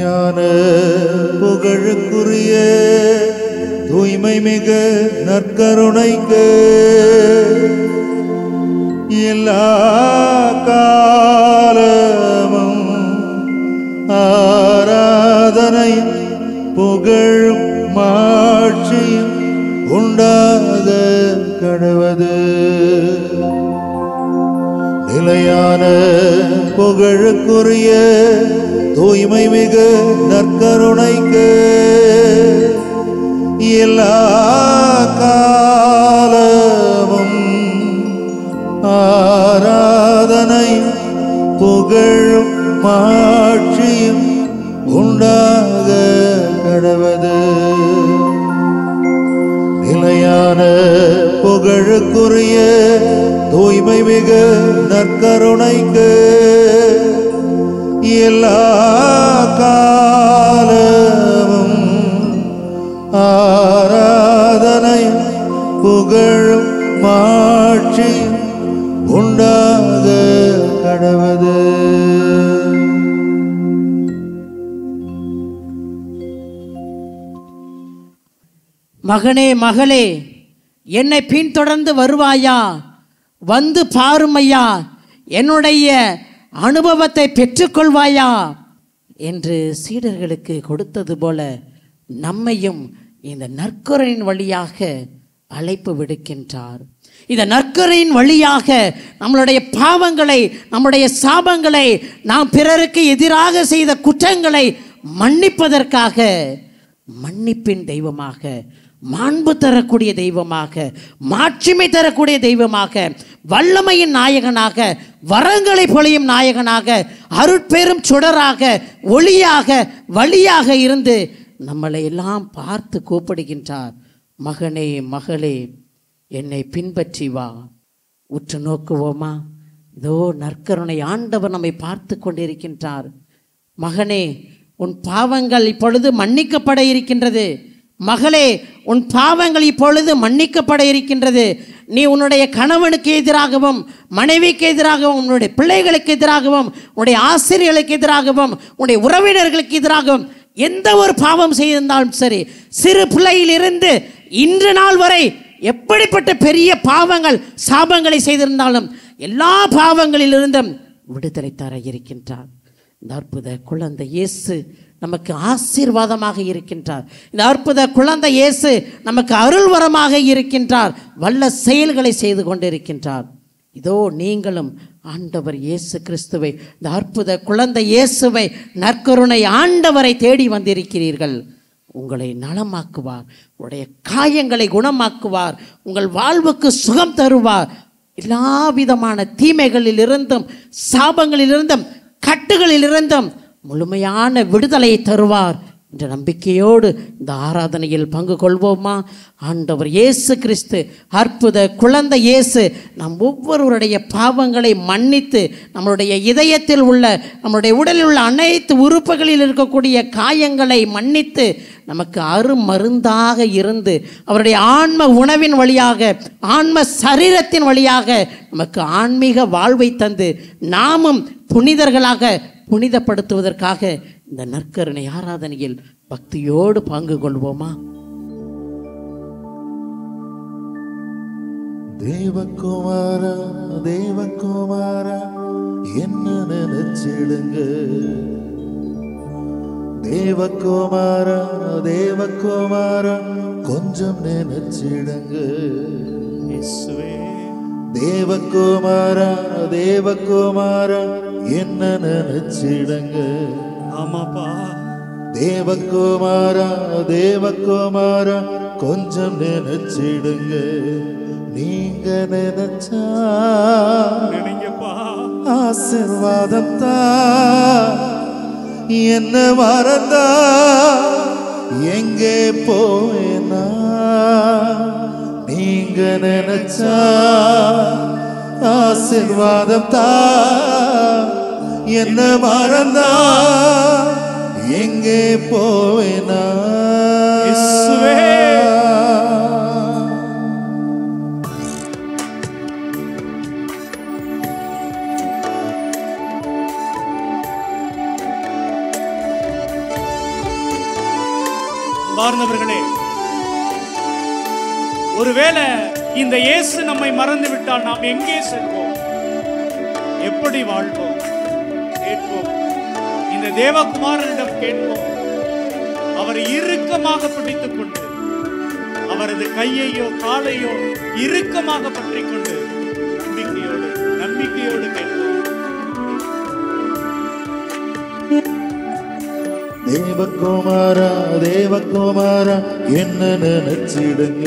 நிலையான புகழுக்குரிய தூய்மை மிகு நற்கருணைக்கு எல்லா காலமும் ஆராதனை புகழும் மாட்சியும் உண்டாக கடவது. நிலையான புகழுக்குரிய தூய்மை மிகு நற்கருணைக்கு எல்லா காலமும் ஆராதனை புகழும் மாட்சியும் உண்டாக கடவது. நிலையான புகழுக்குரிய தூய்மை மிகு நற்கருணைக்கு எல்லா காலமும் ஆராதனை புகழும் மாட்சியும் உண்டாக கடவது. மகனே மகளே, என்னை பின்தொடர்ந்து வருவாயா? வந்து பாருமையா, என்னுடைய அனுபவத்தை பெற்றுக்கொள்வாயா என்று சீடர்களுக்கு கொடுத்தது போல நம்மையும் இந்த நற்கருணையின் வழியாக அழைப்பு விடுக்கின்றார். இந்த நற்கருணையின் வழியாக நம்மளுடைய பாவங்களை, நம்முடைய சாபங்களை, நாம் பிறருக்கு எதிராக செய்த குற்றங்களை மன்னிப்பதற்காக மன்னிப்பின் தெய்வமாக, மாண்பு தரக்கூடிய தெய்வமாக, மாட்சிமை தரக்கூடிய தெய்வமாக, வல்லமையின் நாயகனாக, வரங்களை பொழியும் நாயகனாக, அருட்பெரும் சுடராக, ஒளியாக, வழியாக இருந்து நம்மளை எல்லாம் பார்த்து கூப்பிடுகின்றார். மகனே மகளே, என்னை பின்பற்றி வா. உற்று நோக்குவோமா? இதோ நற்கருணை ஆண்டவர் நம்மை பார்த்து கொண்டிருக்கின்றார். மகனே, உன் பாவங்கள் இப்பொழுது மன்னிக்கப்பட இருக்கின்றது. மகளே, உன் பாவங்கள் இப்பொழுது மன்னிக்கப்பட இருக்கின்றது. நீ உன்னுடைய கணவனுக்கு எதிராகவும், மனைவிக்கு எதிராகவும், உன்னுடைய பிள்ளைகளுக்கு எதிராகவும், உன்னுடைய ஆசிரியர்களுக்கு எதிராகவும், உன்னுடைய உறவினர்களுக்கு எதிராகவும் எந்த ஒரு பாவம் செய்திருந்தாலும் சரி, சிறு பிள்ளையிலிருந்து இன்று நாள் வரை எப்படிப்பட்ட பெரிய பாவங்கள், சாபங்களை செய்திருந்தாலும் எல்லா பாவங்களிலிருந்தும் விடுதலை தர இருக்கின்றார். இந்த அற்புத குழந்தை இயேசு நமக்கு ஆசீர்வாதமாக இருக்கின்றார். இந்த அற்புத குழந்தை இயேசு நமக்கு அருள்வரமாக இருக்கின்றார். வல்ல செயல்களை செய்து கொண்டிருக்கின்றார். இதோ நீங்களும் ஆண்டவர் இயேசு கிறிஸ்துவை, இந்த அற்புத குழந்தை இயேசுவை, நற்கருணை ஆண்டவரை தேடி வந்திருக்கிறீர்கள். உங்களை நலமாக்குவார், உங்களுடைய காயங்களை குணமாக்குவார், உங்கள் வாழ்வுக்கு சுகம் தருவார். எல்லா விதமான தீமைகளிலிருந்தும், சாபங்களிலிருந்தும், கட்டுகளிலிருந்தும் முழுமையான விடுதலையை தருவார் என்ற நம்பிக்கையோடு இந்த ஆராதனையில் பங்கு கொள்வோமா? ஆண்டவர் இயேசு கிறிஸ்து, அற்புத குழந்தை இயேசு நம் ஒவ்வொருவருடைய பாவங்களை மன்னித்து, நம்மளுடைய இதயத்தில் உள்ள, நம்முடைய உடலில் உள்ள அனைத்து உறுப்புகளில் இருக்கக்கூடிய காயங்களை மன்னித்து, நமக்கு அருமருந்தாக இருந்து, அவருடைய ஆன்ம உணவின் வழியாக, ஆன்ம சரீரத்தின் வழியாக நமக்கு ஆன்மீக வாழ்வை தந்து, நாமும் புனிதர்களாக புனிதப்படுத்துவதற்காக இந்த நற்கருணை ஆராதனையில் பக்தியோடு பங்கு கொள்வோமா? தேவகுமாரா தேவகுமாரா, என்ன நினைச்சிடுங்க. தேவகுமாரா தேவகுமாரா, கொஞ்சம் நினைச்சிடுங்க. தேவகுமாரா தேவகுமாரா, என்ன நினைச்சிடுங்க. ஆமாப்பா. தேவகுமாரா தேவகுமாரா, கொஞ்சம் நினைச்சிடுங்க. நீங்க நினைச்சா நினைங்கப்பா, ஆசீர்வாதம் தான். என்ன மறந்தா எங்கே போவேனா? நீங்க நினைச்சா ஆசீர்வாதம் தான். என்ன மறந்தா எங்கே போவேனா? அன்பார்ந்தவர்களே, ஒருவேளை இந்த இயேசு நம்மை மறந்து விட்டால் நாம் எங்கே செல்வோம், எப்படி வாழ்வோம்? கேட்போம். இந்த தேவகுமாரனிடம் கேட்போம். அவரை இறுக்கமாக பிடித்துக் கொண்டு, அவரது கையையோ காலையோ இறுக்கமாக பற்றிக் கொண்டு நம்பிக்கையோடு கேட்போம். தேவகுமாரா தேவகுமாரா என்ன நினைச்சிடுங்க,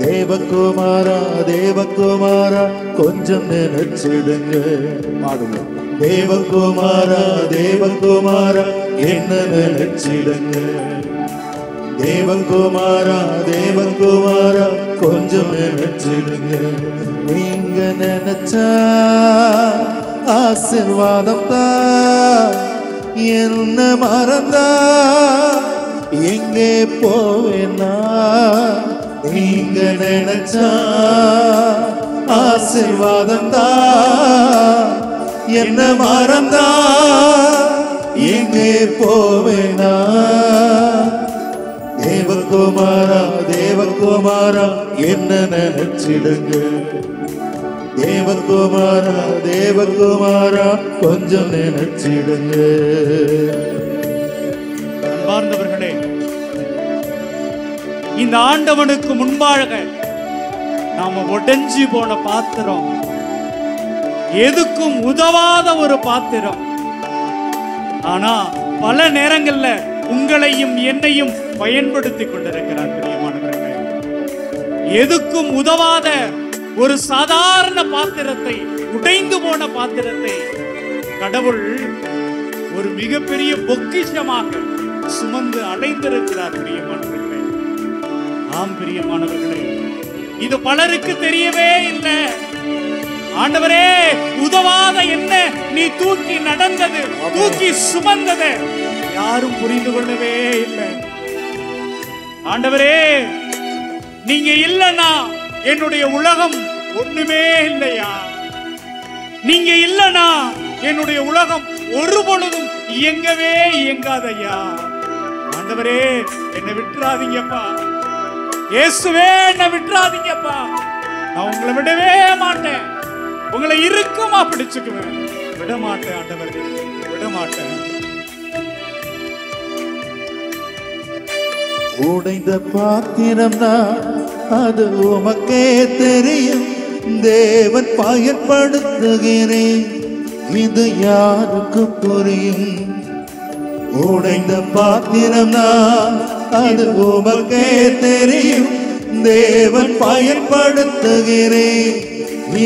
தேவகுமாரா தேவகுமாரா கொஞ்சம் நினைச்சிடுங்க. பாடுங்க. தேவகுமாரா தேவகுமாரா என்ன நினைச்சிடுங்க, தேவகுமாரா தேவகுமாரா கொஞ்சம் நினைச்சிடுங்க. நீங்க நினைச்சா ஆசீர்வாதம் தான், என்ன மறந்தா எங்கே போவேனா? நீங்க நினைச்சா ஆசீர்வாதம் தான், என்ன மறந்தா எங்கே போவேனா? தேவகுமாரா தேவகுமாரா என்ன நினைச்சிடுங்க, தேவகுமாரா தேவகுமாரா கொஞ்சம் நினைச்சிடுங்க. அன்பார்ந்தவர்களே, இந்த ஆண்டவனுக்கு முன்பாக நாம உடைஞ்சு போன பாத்திரம், எதுக்கும் உதவாத ஒரு பாத்திரம். ஆனா பல நேரங்கள்ல உங்களையும் என்னையும் பயன்படுத்தி கொண்டிருக்கிறார். பிரியமானவர்களே, எதுக்கும் உதவாத ஒரு சாதாரண பாத்திரத்தை, உடைந்து போன பாத்திரத்தை கடவுள் ஒரு மிகப்பெரிய பொக்கிஷமாக சுமந்து அடைந்திருக்கிறார். பிரியமானவர்களே, ஆம் பிரியமானவர்களே, இது பலருக்கு தெரியவே இல்லை. ஆண்டவரே, உதவாத என்ன நீ தூக்கி நடந்தது, தூக்கி சுமந்தது யாரும் புரிந்து கொள்ளவே இல்லை. ஆண்டவரே, நீங்க இல்லனா என்னுடைய உலகம் ஒண்ணுமே இல்லையா? நீங்க இல்லனா என்னுடைய உலகம் ஒரு பொழுதும் இயங்கவே இயங்காதையா? ஆண்டவரே, என்னை விட்டுறாதீங்கப்பா. இயேசுவே, என்னை விட்டுறாதீங்கப்பா. நான் உங்களை விடவே மாட்டேன். உங்களை இறுக்கமா பிடிச்சுக்குவேன். விட மாட்டேன் ஆண்டவரே, விட மாட்டேன். உடைந்த பாத்திரம்னா அது உமக்கே தெரியும், தேவன் பயன்படுத்துகிறேன், இது யாருக்கு புரியும்? உடைந்த பாத்திரம்னா அது உமக்கே தெரியும், தேவன் பயன்படுத்துகிறேன்,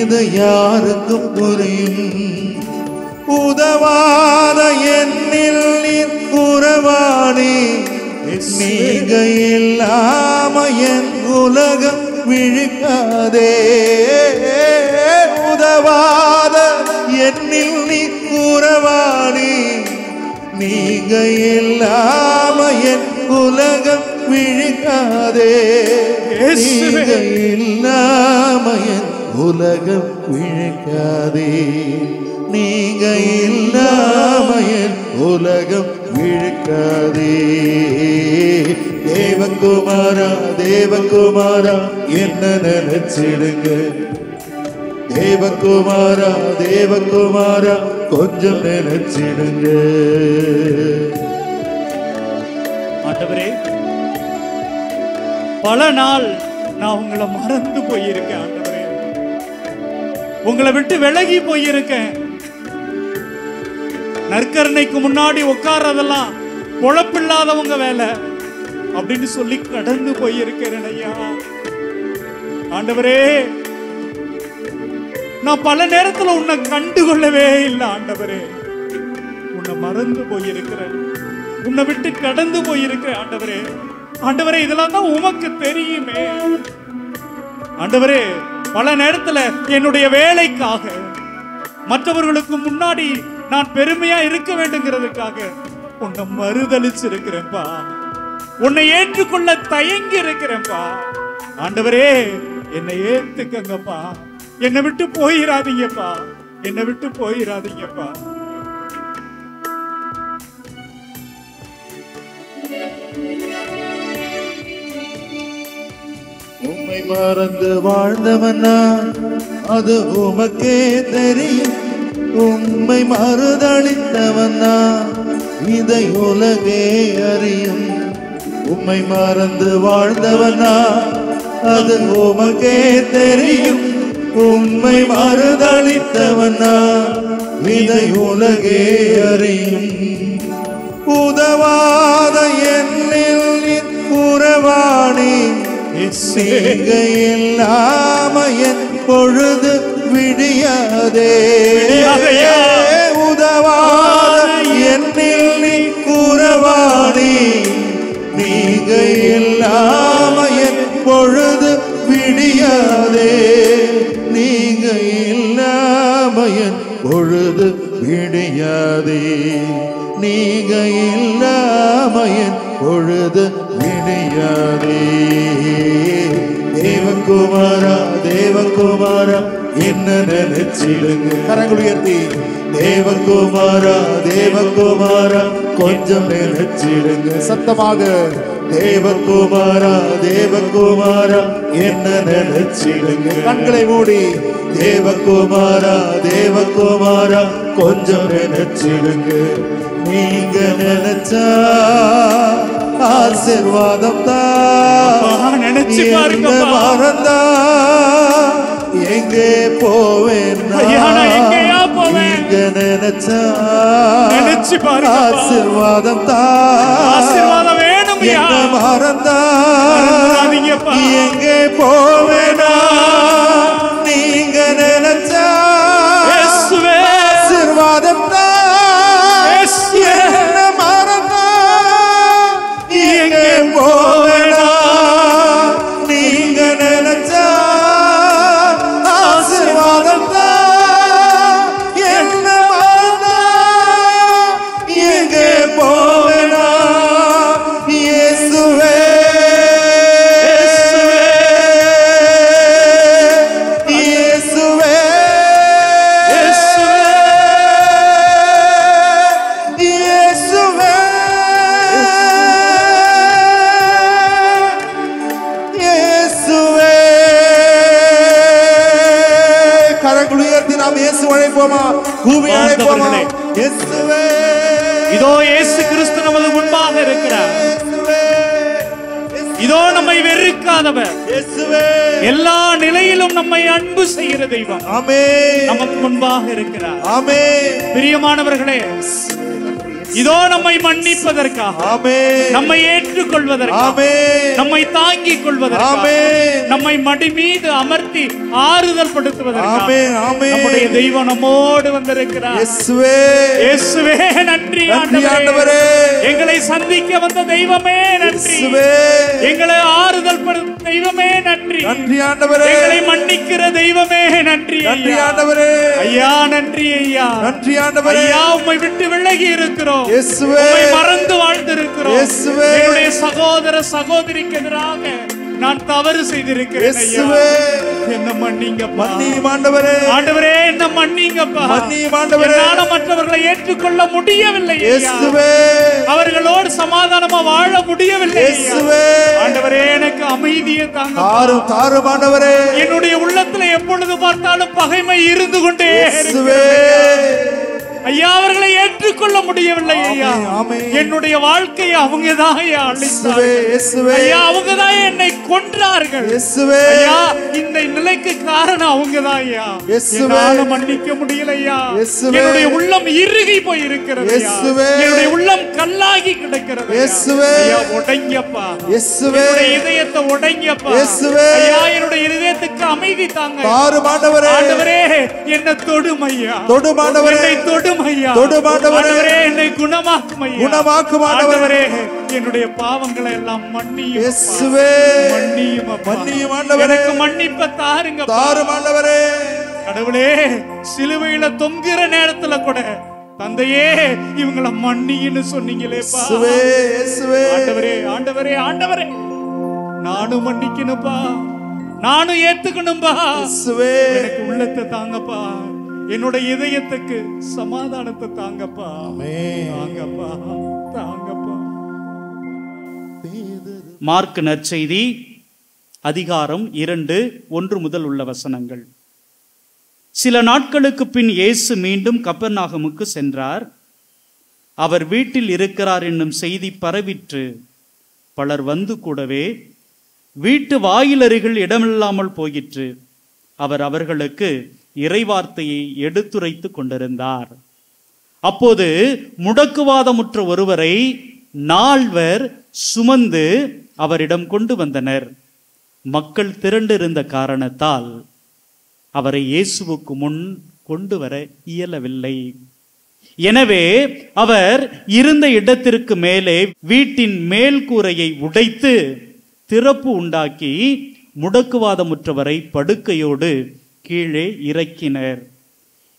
இது யாருக்கு புரியும்? உதவாத என்னில் நீர் உறவாடி, நீங்க இல்லாம என் உலகம் விழிக்காதே. உதவாத என்னில் நீ உறவாடி, நீங்க இல்லாம என் உலகம் விழிக்காதே. நீங்க இல்லாம என் உலகம் விழிக்காதே, நீங்க இல்லாம என் உலகம் விழிக்காதே. தேவகுமாரா தேவகுமாரா என்ன நினைச்சிடுங்க, தேவகுமாரா தேவகுமாரா கொஞ்சம் நினைச்சிடுங்க. ஆண்டவரே, பல நாள் நான் உங்களை மறந்து போயிருக்கேன். ஆண்டவரே, உங்களை விட்டு விலகி போயிருக்கேன். நற்கருணைக்கு முன்னாடி உட்கார்றதெல்லாம் பொழப்பில்லாதவங்க வேலை அப்படின்னு சொல்லி கடந்து போயிருக்கிறேன் ஐயா. ஆண்டவரே, நான் பல நேரத்துல உன்னை கண்டுகொள்ளவே இல்லை. ஆண்டவரே, உன்னை மறந்து போயிருக்கிறேன், உன்னை விட்டு கடந்து போயிருக்கிறேன். ஆண்டவரே, ஆண்டவரே, இதெல்லாம் தான் உமக்கு தெரியுமே. ஆண்டவரே, பல நேரத்துல என்னுடைய வேலைக்காக, மற்றவர்களுக்கு முன்னாடி நான் பெருமையா இருக்க வேண்டுங்கிறதுக்காக உன்னை மறுதலிச்சு இருக்கிறேன்ப்பா. உன்னை ஏற்றுக்கொள்ள தயங்கி இருக்கிறேன்ப்பா. ஆண்டவரே, என்னை ஏத்துக்கங்கப்பா. என்னை விட்டு போயிடாதீங்கப்பா, என்னை விட்டு போயிடாதீங்கப்பா. மறந்து வாழ்ந்தவனா அது உமக்கே தெரியும். உம்மை மறுதளித்தவனா இதை உலகே அறியும். உம்மை மறந்து வாழ்ந்தவனா அது உமக்கே தெரியும். உம்மை மறுதளித்தவனா இதை உலகே அறியும். உதவாத என்னில் உறவாடி நீங்க இல்லாம என் பொழுது விடியாதே. உதவாத என்னில் உறவாடி நீங்க இல்லாம என் பொழுது விடியாதே. நீங்க இல்லாம என் பொழுது விடியாதே. நீங்க இல்லாம என் பொழுது விடியாதே. தேவகுமாரா தேவகுமாரா என்ன நினைச்சிடுங்க. கரங்கள் உயர்த்தி தேவகுமாரா தேவகுமாரா கொஞ்சம் நினைச்சிடுங்க. சத்தமாக தேவகுமாரா தேவகுமாரா என்ன நினைச்சிடுங்க. கண்களை மூடி தேவகுமாரா தேவகுமாரா கொஞ்சம் நினைச்சிடுங்க. நீங்க நினைச்சா ஆசீர்வாதம் தான். நினைச்சு பாருங்க. மறந்தா எங்கே போவேன். நீங்க நினைச்சா நினைச்சு பாருங்க. ஆசீர்வாதம் தான். ஆசீர்வாதம் வேணும். என்ன மறந்தா எங்கே போவேனா. நீங்க நினைச்சா ஆசீர்வாதம் தான். என்ன மறந்தா எங்கே போவேனா. நீங்க நினைச்சா ஆசீர்வாதம் தான். என்ன மறந்தா எங்கே போவேனா. இயேசுவே இயேசுவே இயேசுவே இயேசுவே. கரங்கள் உயர்த்தி நாம் இயேசு அழைப்போமா. பூமி அழைப்போமா. இயேசுவே. இதோ இயேசு கிறிஸ்து நமது முன்பாக இருக்கிறார். இதோ நம்மை வெறுக்காதவர். எல்லா நிலையிலும் நம்மை அன்பு செய்கிற தெய்வம் ஆமென் நமக்கு முன்பாக இருக்கிறார். ஆமென். பிரியமானவர்களே, இதோ நம்மை மன்னிப்பதற்காக, ஆமென், நம்மை ஏற்றுக்கொள்வதற்காக, ஆமென், நம்மை தாங்கிக் கொள்வதற்காக, ஆமென், நம்மை மடி மீது அமர்த்தி ஆறுதல் படுத்துவதற்காக ஆமென், ஆமென், நம்முடைய தெய்வம் நம்மோடு வந்திருக்கிறார். இயேசுவே, இயேசுவே நன்றி ஆண்டவரே. எங்களை சந்திக்க வந்த தெய்வமே நன்றி. எங்களை ஆறுதல் படுத்தும் தெய்வமே நன்றி. நன்றி ஆண்டவரே. எங்களை மன்னிக்கிற தெய்வமே நன்றி. நன்றி ஆண்டவரே. ஐயா நன்றி ஐயா. நன்றி ஆண்டவரே. ஐயா உம்மை விட்டு விலகி இருக்கிறோம். இயேசுவே. உம்மை மறந்து வாழ்ந்திருக்கிறோம். இயேசுவே. என்னுடைய சகோதர சகோதரிக்கு எதிராக நான் தவறு செய்திருக்கிறேன் ஐயா. என்ன மன்னிங்கப்பா. மன்னியும் ஆண்டவரே. ஆண்டவரே என்ன மன்னிங்கப்பா. மன்னியும் ஆண்டவரே. என்னால மற்றவர்களை ஏற்றுக்கொள்ள முடியவில்லை ஐயா. இயேசுவே. அவர்களோடு சமாதானமா வாழ முடியவில்லை இயேசுவே. ஆண்டவரே எனக்கு அமைதியை தாங்க. தாரும் தாரும் ஆண்டவரே. என்னுடைய உள்ளத்துல எப்பொழுது பார்த்தாலும் பகைமை இருந்து கொண்டே இயேசுவே. ஐயா அவர்களை ஏற்றுக்கொள்ள முடியவில்லை ஐயா. என்னுடைய வாழ்க்கையை அவங்கதான் ஐயா அழித்தார்கள். ஐயா அவங்கதான் என்னை கொன்றார்கள். ஐயா இந்த நிலைக்கு காரணம் அவங்கதான் ஐயா. என்னால மன்னிக்க முடியல ஐயா. என்னுடைய உள்ளம் இறுகி போய் இருக்கிறது. என்னுடைய உள்ளம் கல்லாகி கிடக்கிறது. ஐயா உடைங்கப்பா. என்னுடைய இதயத்தை உடைங்கப்பா. ஐயா என்னுடைய இதயத்துக்கு அமைதி தாங்க. ஆண்டவரே என்னை தொடும் ஐயா. தொடும் ஆண்டவரே. என்னை தொடும் ஐயா. தொடும் ஆண்டவரே. என்னை குணமாக்கும் ஐயா. குணமாக்கும் ஆண்டவரே. என்னுடைய பாவங்களை எல்லாம் மன்னியும் இயேசுவே. மன்னியும் மன்னியும் ஆண்டவரே. எனக்கு மன்னிப்பை தாருங்க. தாரும் ஆண்டவரே. கடவுளே சிலுவையில தொங்குற நேரத்துல கூட தந்தையே இவங்களை மன்னின்னு சொன்னீங்களேப்பா. ஆண்டவரே ஆண்டவரே ஆண்டவரே நானும் மன்னிக்கணும்பா. நானும் ஏத்துக்கணும்பா. எனக்கு உள்ளத்தை தாங்கப்பா. என்னுடைய இதயத்துக்கு சமாதானத்தை தாங்கப்பா. தாங்கப்பா தாங்கப்பா. மார்க் நற்செய்தி அதிகாரம் 2:1 உள்ள வசனங்கள். சில நாட்களுக்கு பின் இயேசு மீண்டும் கப்பர்நாகமுக்கு சென்றார். அவர் வீட்டில் இருக்கிறார் என்னும் செய்தி பரவிற்று. பலர் வந்து கூடவே வீட்டு வாயிலருகில் இடமில்லாமல் போயிற்று. அவர் அவர்களுக்கு இறைவார்த்தையை எடுத்துரைத்து கொண்டிருந்தார். அப்போது முடக்குவாதமுற்ற ஒருவரை 4 சுமந்து அவரிடம் கொண்டு வந்தனர். மக்கள் திரண்டிருந்த காரணத்தால் அவரை இயேசுவுக்கு முன் கொண்டு வர இயலவில்லை. எனவே அவர் இருந்த இடத்திற்கு மேலே வீட்டின் மேல் கூரையை உடைத்து திறப்பு உண்டாக்கி முடக்குவாதமுற்றவரை படுக்கையோடு கீழே இறக்கினர்.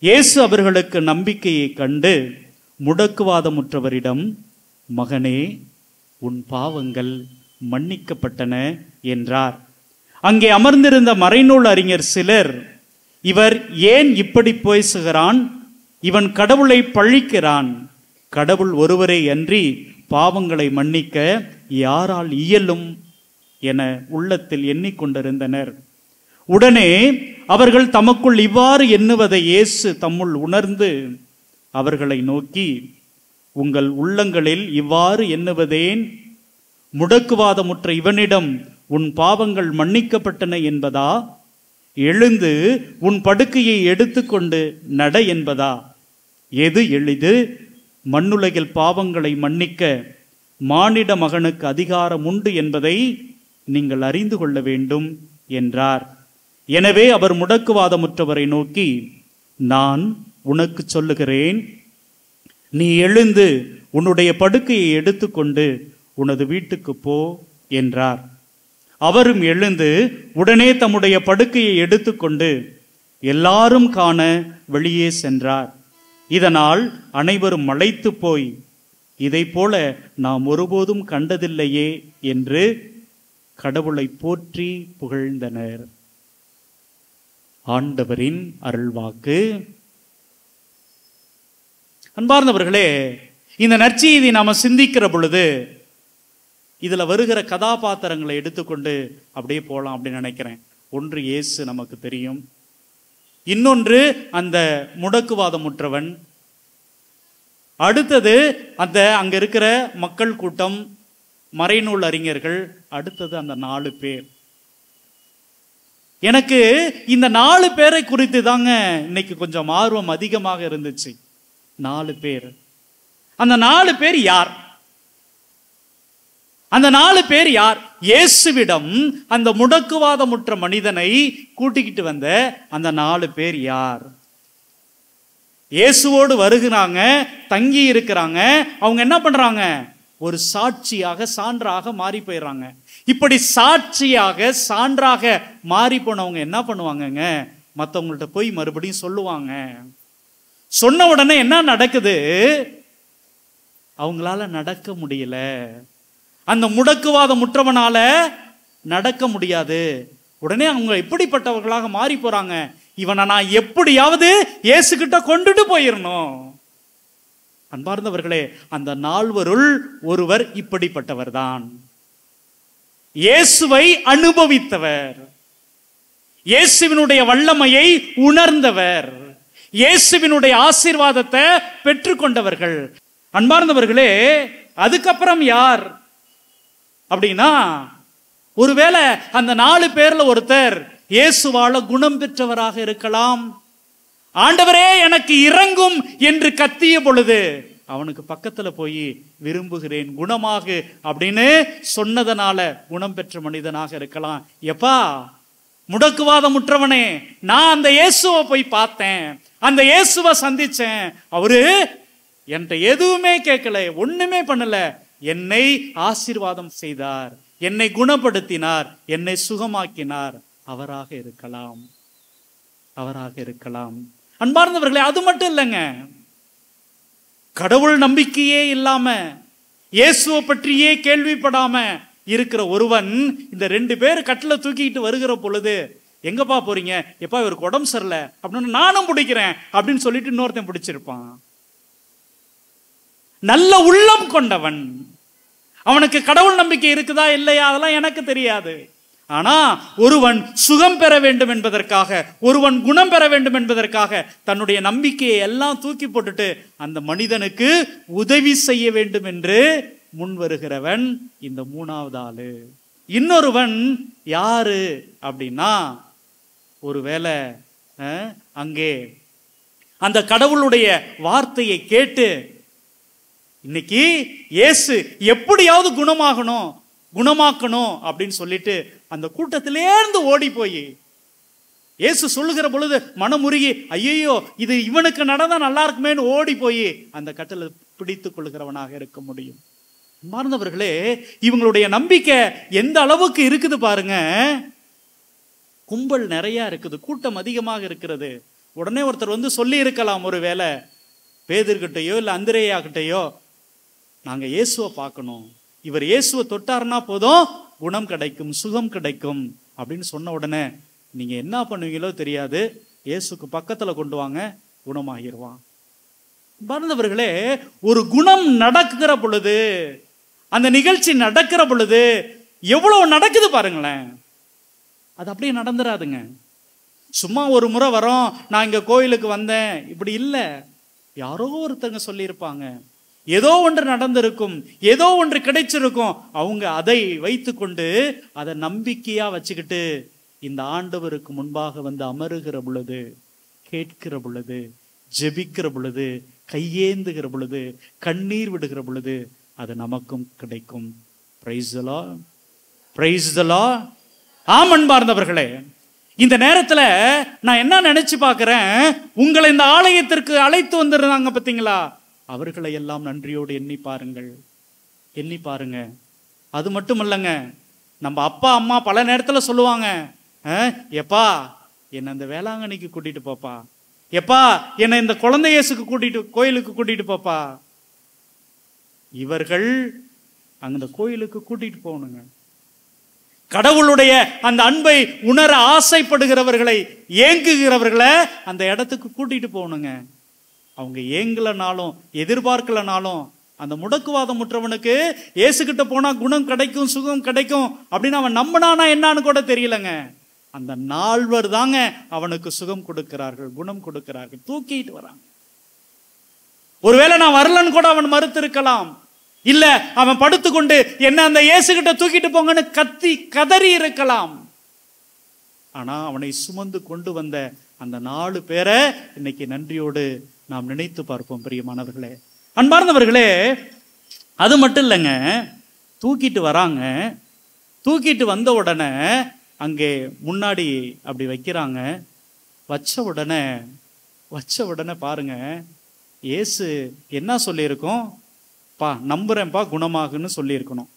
இயேசு அவர்களுக்கு நம்பிக்கையை கண்டு முடக்குவாதமுற்றவரிடம், மகனே, உன் பாவங்கள் மன்னிக்கப்பட்டன என்றார். அங்கே அமர்ந்திருந்த மறைநூல் அறிஞர் சிலர், இவர் ஏன் இப்படி பேசுகிறான்? இவன் கடவுளை பழிக்கிறான். கடவுள் ஒருவரே அன்றி பாவங்களை மன்னிக்க யாரால் இயலும் என உள்ளத்தில் எண்ணிக்கொண்டிருந்தனர். உடனே அவர்கள் தமக்குள் இவ்வாறு எண்ணுவதை இயேசு தம்முள் உணர்ந்து அவர்களை நோக்கி, உங்கள் உள்ளங்களில் இவ்வாறு எண்ணுவதேன்? முடக்குவாதமுற்ற இவனிடம் உன் பாவங்கள் மன்னிக்கப்பட்டன என்பதா? எழுந்து உன் படுக்கையை எடுத்துக்கொண்டு நட என்பதா? எது எளிது? மண்ணுலகில் பாவங்களை மன்னிக்க மானிட மகனுக்கு அதிகாரம் உண்டு என்பதை நீங்கள் அறிந்து கொள்ள வேண்டும் என்றார். எனவே அவர் முடக்குவாதமுற்றவரை நோக்கி, நான் உனக்கு சொல்லுகிறேன், நீ எழுந்து உன்னுடைய படுக்கையை எடுத்துக்கொண்டு உனது வீட்டுக்கு போ என்றார். அவரும் எழுந்து உடனே தம்முடைய படுக்கையை எடுத்துக்கொண்டு எல்லாரும் காண வெளியே சென்றார். இதனால் அனைவரும் மலைத்து போய், இதை போல நாம் ஒருபோதும் கண்டதில்லையே என்று கடவுளை போற்றி புகழ்ந்தனர். ஆண்டவரின் அருள்வாக்கு. அன்பார்ந்தவர்களே, இந்த நற்செய்தி நாம சிந்திக்கிற பொழுது இதுல வருகிற கதாபாத்திரங்களை எடுத்துக்கொண்டு அப்படியே போகலாம் அப்படின்னு நினைக்கிறேன். ஒன்று இயேசு நமக்கு தெரியும், இன்னொன்று அந்த முடக்குவாதமுற்றவன், அடுத்தது அந்த அங்க இருக்கிற மக்கள் கூட்டம், மறைநூல் அறிஞர்கள், அடுத்தது அந்த 4 பேர். எனக்கு இந்த 4 பேரை குறித்து தாங்க இன்னைக்கு கொஞ்சம் ஆர்வம் அதிகமாக இருந்துச்சு. 4 பேர். அந்த 4 பேர் யார்? அந்த 4 பேர் யார்? இயேசுவிடம் அந்த முடக்குவாதமுற்ற மனிதனை கூட்டிக்கிட்டு வந்த அந்த 4 பேர் யார்? இயேசுவோடு வருகிறாங்க, தங்கி இருக்கிறாங்க. அவங்க என்ன பண்றாங்க? ஒரு சாட்சியாக, சான்றாக மாறி போயிடுறாங்க. இப்படி சாட்சியாக, சான்றாக மாறி போனவங்க என்ன பண்ணுவாங்கங்க? மற்றவங்கள்ட்ட போய் மறுபடியும் சொல்லுவாங்க. சொன்ன உடனே என்ன நடக்குது? அவங்களால நடக்க முடியல. அந்த முடக்குவாதமுற்றவனால நடக்க முடியாது. உடனே அவங்க எப்படிப்பட்டவர்களாக மாறி போறாங்க? இவனை நான் எப்படியாவது இயேசு கிட்ட கொண்டுட்டு போயிடணும். அன்பார்ந்தவர்களே, அந்த 4 ஒருவர் இப்படிப்பட்டவர் தான். இயேசுவை அனுபவித்தவர், இயேசுவினுடைய வல்லமையை உணர்ந்தவர், இயேசுவினுடைய ஆசீர்வாதத்தை பெற்றுக்கொண்டவர்கள். அன்பார்ந்தவர்களே, அதுக்கப்புறம் யார் அப்படின்னா, ஒருவேளை அந்த 4 பேர்ல ஒருத்தர் இயேசுவால குணம் பெற்றவராக இருக்கலாம். ஆண்டவரே எனக்கு இறங்கும் என்று கத்திய பொழுது அவனுக்கு பக்கத்துல போய் விரும்புகிறேன் குணமாகு அப்படின்னு சொன்னதனால குணம் பெற்ற மனிதனாக இருக்கலாம். எப்பா முடக்குவாதமுற்றவனே, நான் அந்த இயேசுவை போய் பார்த்தேன், அந்த இயேசுவை சந்திச்சேன். அவரு என்கிட்ட எதுவுமே கேட்கல, ஒண்ணுமே பண்ணல, என்னை ஆசீர்வாதம் செய்தார், என்னை குணப்படுத்தினார், என்னை சுகமாக்கினார். அவராக இருக்கலாம், அவராக இருக்கலாம். அன்பார்ந்தவர்களே, அது மட்டும் இல்லைங்க, கடவுள் நம்பிக்கையே இல்லாம, இயேசுவை பற்றியே கேள்விப்படாம இருக்கிற ஒருவன் இந்த 2 பேர் கட்டில தூக்கிட்டு வருகிற பொழுது, எங்கப்பா போறீங்க? எப்பா இவருக்கு உடம்பு சரியில்லை அப்படின்னு, நானும் பிடிக்கிறேன் அப்படின்னு சொல்லிட்டு இன்னொருத்தன் பிடிச்சிருப்பான். நல்ல உள்ளம் கொண்டவன். அவனுக்கு கடவுள் நம்பிக்கை இருக்குதா இல்லையா அதெல்லாம் எனக்கு தெரியாது. ஆனா ஒருவன் சுகம் பெற வேண்டும் என்பதற்காக, ஒருவன் குணம் பெற வேண்டும் என்பதற்காக தன்னுடைய நம்பிக்கையை எல்லாம் தூக்கி போட்டுட்டு அந்த மனிதனுக்கு உதவி செய்ய வேண்டும் என்று முன் வருகிறவன் இந்த மூணாவது ஆளு. இன்னொருவன் யாரு அப்படின்னா, ஒருவேளை அங்கே அந்த கடவுளுடைய வார்த்தையை கேட்டு இன்னைக்கு இயேசு எப்படியாவது குணமாக்கணும் அப்படின்னு சொல்லிட்டு அந்த கூட்டத்திலேருந்து ஓடி போய் இயேசு சொல்லுகிற பொழுது மனமுருகி ஐயோ இது இவனுக்கு நடந்தா நல்லா இருக்குமேன்னு ஓடி போய் அந்த கட்டளை பிடித்துக் கொள்கிறவனாக இருக்க முடியும். மார்ந்தவர்களே, இவங்களுடைய நம்பிக்கை எந்த அளவுக்கு இருக்குது பாருங்க. கும்பல் நிறைய இருக்குது, கூட்டம் அதிகமாக இருக்கிறது. உடனே ஒருத்தர் வந்து சொல்லி இருக்கலாம், ஒரு வேளை பேதுருக்கிட்டையோ இல்லை அந்திரேயா கிட்டையோ, நாங்க இயேசுவை பார்க்கணும், இவர் இயேசுவை தொட்டாருன்னா போதும் குணம் கிடைக்கும், சுகம் கிடைக்கும் அப்படின்னு சொன்ன உடனே நீங்க என்ன பண்ணுவீங்களோ தெரியாது, இயேசுக்கு பக்கத்துல கொண்டு வாங்க, குணமாகிடுவான். பார்ந்தவர்களே, ஒரு குணம் நடக்கிற பொழுது, அந்த நிகழ்ச்சி நடக்கிற பொழுது எவ்வளவு நடக்குது பாருங்களேன். அது அப்படியே நடந்துராதுங்க. சும்மா ஒரு முறை வரோம், நான் இங்க கோயிலுக்கு வந்தேன் இப்படி இல்லை. யாரோ ஒருத்தங்க சொல்லியிருப்பாங்க, ஏதோ ஒன்று நடந்திருக்கும், ஏதோ ஒன்று கிடைச்சிருக்கும். அவங்க அதை வைத்து கொண்டு அதை நம்பிக்கையா வச்சுக்கிட்டு இந்த ஆண்டவருக்கு முன்பாக வந்து அமருகிற பொழுது, கேட்கிற பொழுது, ஜெபிக்கிற பொழுது, கையேந்துகிற பொழுது, கண்ணீர் விடுகிற பொழுது அது நமக்கும் கிடைக்கும். Praise the Lord, praise the Lord. ஆம் அன்பார்ந்தவர்களே, இந்த நேரத்துல நான் என்ன நினைச்சு பார்க்கிறேன், உங்களை இந்த ஆலயத்திற்கு அழைத்து வந்திருந்தாங்க பார்த்தீங்களா, அவர்களை எல்லாம் நன்றியோடு எண்ணி பாருங்கள், எண்ணி பாருங்க. அது மட்டும் இல்லைங்க, நம்ம அப்பா அம்மா பல நேரத்தில் சொல்லுவாங்க, எப்பா என்னை இந்த வேளாங்கண்ணிக்கு கூட்டிட்டு போப்பா, எப்பா என்னை இந்த குழந்தை இயேசுக்கு கோயிலுக்கு கூட்டிட்டு போப்பா. இவர்கள் அந்த கோயிலுக்கு கூட்டிட்டு போகணுங்க. கடவுளுடைய அந்த அன்பை உணர ஆசைப்படுகிறவர்களை, ஏங்குகிறவர்களை அந்த இடத்துக்கு கூட்டிட்டு போகணுங்க. அவங்க ஏங்கலனாலும் எதிர்பார்க்கலனாலும், அந்த முடக்குவாதம் முற்றவனுக்கு இயேசுகிட்ட போனா குணம் கிடைக்கும், சுகம் கிடைக்கும் அப்படின்னு அவன் நம்பினானா என்னான்னு கூட தெரியலங்க. அந்த நால்வர் தாங்க அவனுக்கு சுகம் கொடுக்கிறார்கள், குணம் கொடுக்கிறார்கள், தூக்கிட்டு வராங்க. ஒருவேளை நான் வரலன்னு கூட அவன் மறுத்து இருக்கலாம், இல்ல அவன் படுத்துக்கொண்டு என்ன அந்த இயேசுகிட்ட தூக்கிட்டு போங்கன்னு கதறி இருக்கலாம். ஆனா அவனை சுமந்து கொண்டு வந்த அந்த 4 பேரை இன்னைக்கு நன்றியோடு நாம் நினைத்து பார்ப்போம். பிரியமானவர்களே, அன்பார்ந்தவர்களே, அது மட்டும் இல்லைங்க, தூக்கிட்டு வராங்க. தூக்கிட்டு வந்த உடனே அங்கே முன்னாடி அப்படி வைக்கிறாங்க. வச்ச உடனே பாருங்க, இயேசு என்ன சொல்லியிருக்கோம், பா நம்புறேன்ப்பா குணமாகுன்னு சொல்லியிருக்கணும்.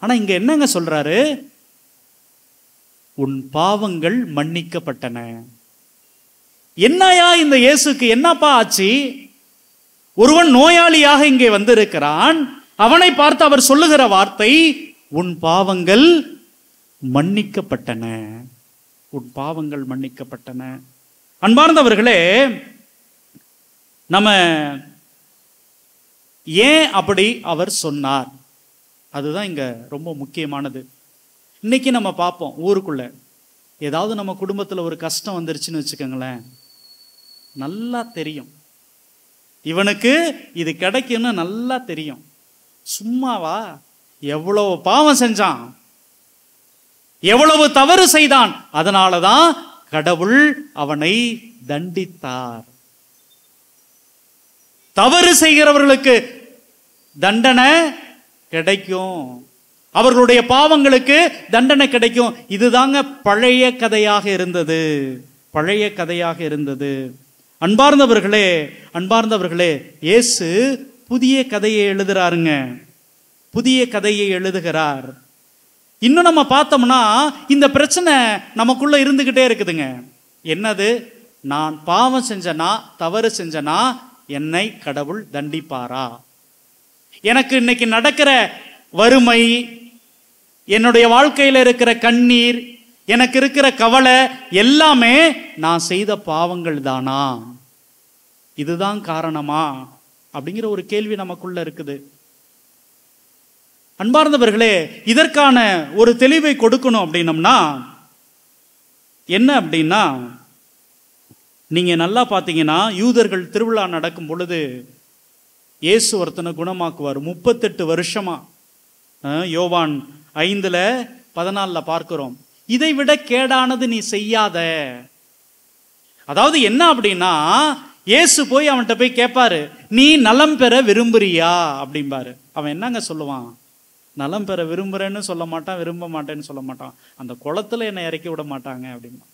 ஆனா இங்க என்னங்க சொல்றாரு, உன் பாவங்கள் மன்னிக்கப்பட்டன. என்னையா இந்த இயேசுக்கு என்னப்பா ஆச்சு? ஒருவன் நோயாளியாக இங்கே வந்திருக்கிறான், அவனை பார்த்து அவர் சொல்லுகிற வார்த்தை, உன் பாவங்கள் மன்னிக்கப்பட்டன, உன் பாவங்கள் மன்னிக்கப்பட்டன. அன்பார்ந்தவர்களே, நம்ம ஏன் அப்படி அவர் சொன்னார், அதுதான் இங்க ரொம்ப முக்கியமானது. இன்னைக்கு நம்ம பார்ப்போம், ஊருக்குள்ள ஏதாவது நம்ம குடும்பத்தில் ஒரு கஷ்டம் வந்துருச்சுன்னு வச்சுக்கோங்களேன், நல்லா தெரியும் இவனுக்கு இது கிடைக்கும்னு நல்லா தெரியும். சும்மாவா, எவ்வளவு பாவம் செஞ்சான், எவ்வளவு தவறு செய்தான், அதனாலதான் கடவுள் அவனை தண்டித்தார். தவறு செய்கிறவர்களுக்கு தண்டனை கிடைக்கும், அவர்களுடைய பாவங்களுக்கு தண்டனை கிடைக்கும். இதுதாங்க பழைய கதையாக இருந்தது, பழைய கதையாக இருந்தது. அன்பார்ந்தவர்களே, இயேசு புதிய கதையை எழுதுறாருங்க, புதிய கதையை எழுதுகிறார். இன்னும் நம்ம பார்த்தோம்னா இந்த பிரச்சனை நமக்குள்ள இருந்துகிட்டே இருக்குதுங்க. என்னது, நான் பாவம் செஞ்சனா, தவறு செஞ்சனா என்னை கடவுள் தண்டிப்பாரா? எனக்கு இன்னைக்கு நடக்கிற வறுமை, என்னுடைய வாழ்க்கையில் இருக்கிற கண்ணீர், எனக்கு இருக்கிற கவலை எல்லாமே நான் செய்த பாவங்கள் தானா? இதுதான் காரணமா? அப்படிங்கிற ஒரு கேள்வி நமக்குள்ள இருக்குது. அன்பார்ந்தவர்களே, இதற்கான ஒரு தெளிவை கொடுக்கணும் அப்படின்னம்னா என்ன அப்படின்னா, நீங்க நல்லா பார்த்தீங்கன்னா யூதர்கள் திருவிழா நடக்கும் பொழுது இயேசு ஒருத்தனை குணமாக்குவார். 38 வருஷமா. யோவான் 5:14 பார்க்கிறோம். இதை விட கேடானது நீ செய்யாத. அதாவது என்ன அப்படின்னா, இயேசு போய் அவன்கிட்ட போய் கேட்பாரு, நீ நலம் பெற விரும்புறியா அப்படிம்பாரு. அவன் என்னங்க சொல்லுவான்? நலம் பெற விரும்புறேன்னு சொல்ல மாட்டான், விரும்ப மாட்டேன்னு சொல்ல மாட்டான். அந்த குளத்துல என்னை இறக்கி விட மாட்டாங்க அப்படின்னா.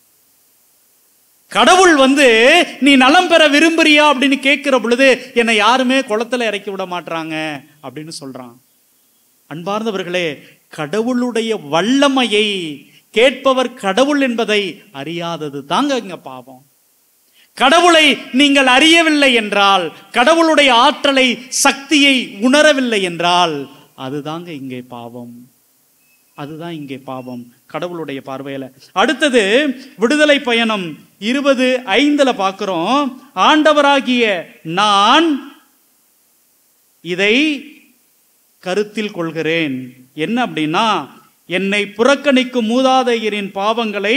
கடவுள் நீ நலம் பெற விரும்புறியா அப்படின்னு கேட்கிற பொழுது என்னை யாருமே குளத்துல இறக்கி விட மாட்டாங்க அப்படின்னு சொல்றான். அன்பார்ந்தவர்களே, கடவுளுடைய வல்லமையை கேட்பவர் கடவுள் என்பதை அறியாதது தாங்க இங்க பாவம். கடவுளை நீங்கள் அறியவில்லை என்றால், கடவுளுடைய ஆற்றலை சக்தியை உணரவில்லை என்றால், அதுதாங்க இங்கே பாவம். அதுதான் இங்கே பாவம் கடவுளுடைய பார்வையில. அடுத்தது விடுதலை பயணம் 20:5 பார்க்கிறோம். ஆண்டவராகிய நான் இதை கருத்தில் கொள்கிறேன். என்ன அப்படின்னா, என்னை புறக்கணிக்கும் மூதாதையரின் பாவங்களை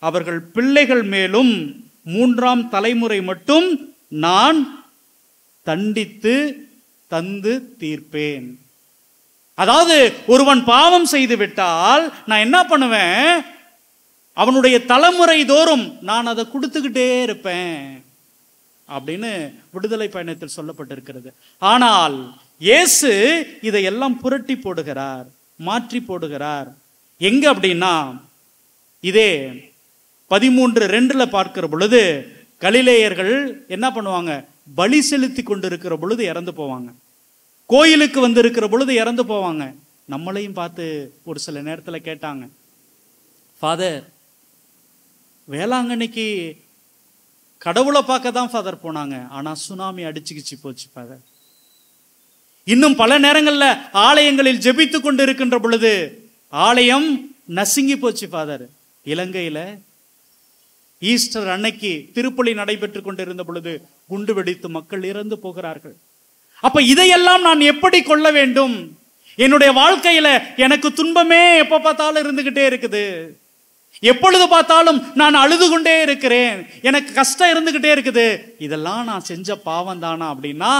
அவர்கள் பிள்ளைகள் மேலும் 3ஆம் தலைமுறை மட்டும் நான் தண்டித்து தந்து தீர்ப்பேன். அதாவது ஒருவன் பாவம் செய்து விட்டால் நான் என்ன பண்ணுவேன்? அவனுடைய தலைமுறை தோறும் நான் அதை கொடுத்துக்கிட்டே இருப்பேன் அப்படின்னு விடுதலை பயணத்தில் சொல்லப்பட்டிருக்கிறது. ஆனால் இயேசு இதையெல்லாம் புரட்டி போடுகிறார், மாற்றி போடுகிறார். எங்க அப்படின்னா, இதே 13:2 பார்க்கிற பொழுது கலிலேயர்கள் என்ன பண்ணுவாங்க? பலி செலுத்தி கொண்டிருக்கிற பொழுது இறந்து போவாங்க. கோயிலுக்கு இருக்கிற பொழுது இறந்து போவாங்க. நம்மளையும் பார்த்து ஒரு சில நேரத்தில் கேட்டாங்க, ஃபாதர், வேளாங்கண்ணிக்கு கடவுளை பார்க்க தான் ஃபாதர் போனாங்க, ஆனா சுனாமி அடிச்சுக்கிச்சு போச்சு ஃபாதர். இன்னும் பல நேரங்கள்ல ஆலயங்களில் ஜெபித்து கொண்டு இருக்கின்ற பொழுது ஆலயம் நசுங்கி போச்சு ஃபாதர். இலங்கையில ஈஸ்டர் அன்னைக்கு திருப்பலி நடைபெற்று கொண்டிருந்த பொழுது குண்டு வெடித்து மக்கள் இறந்து போகிறார்கள். அப்ப இதையெல்லாம் நான் எப்படி கொள்ள வேண்டும்? என்னுடைய வாழ்க்கையில எனக்கு துன்பமே எப்ப பார்த்தாலும் இருந்துகிட்டே இருக்குது. எப்பொழுது பார்த்தாலும் நான் அழுது கொண்டே இருக்கிறேன், எனக்கு கஷ்டம் இருந்துகிட்டே இருக்குது. இதெல்லாம் நான் செஞ்ச பாவம் தானா அப்படின்னா,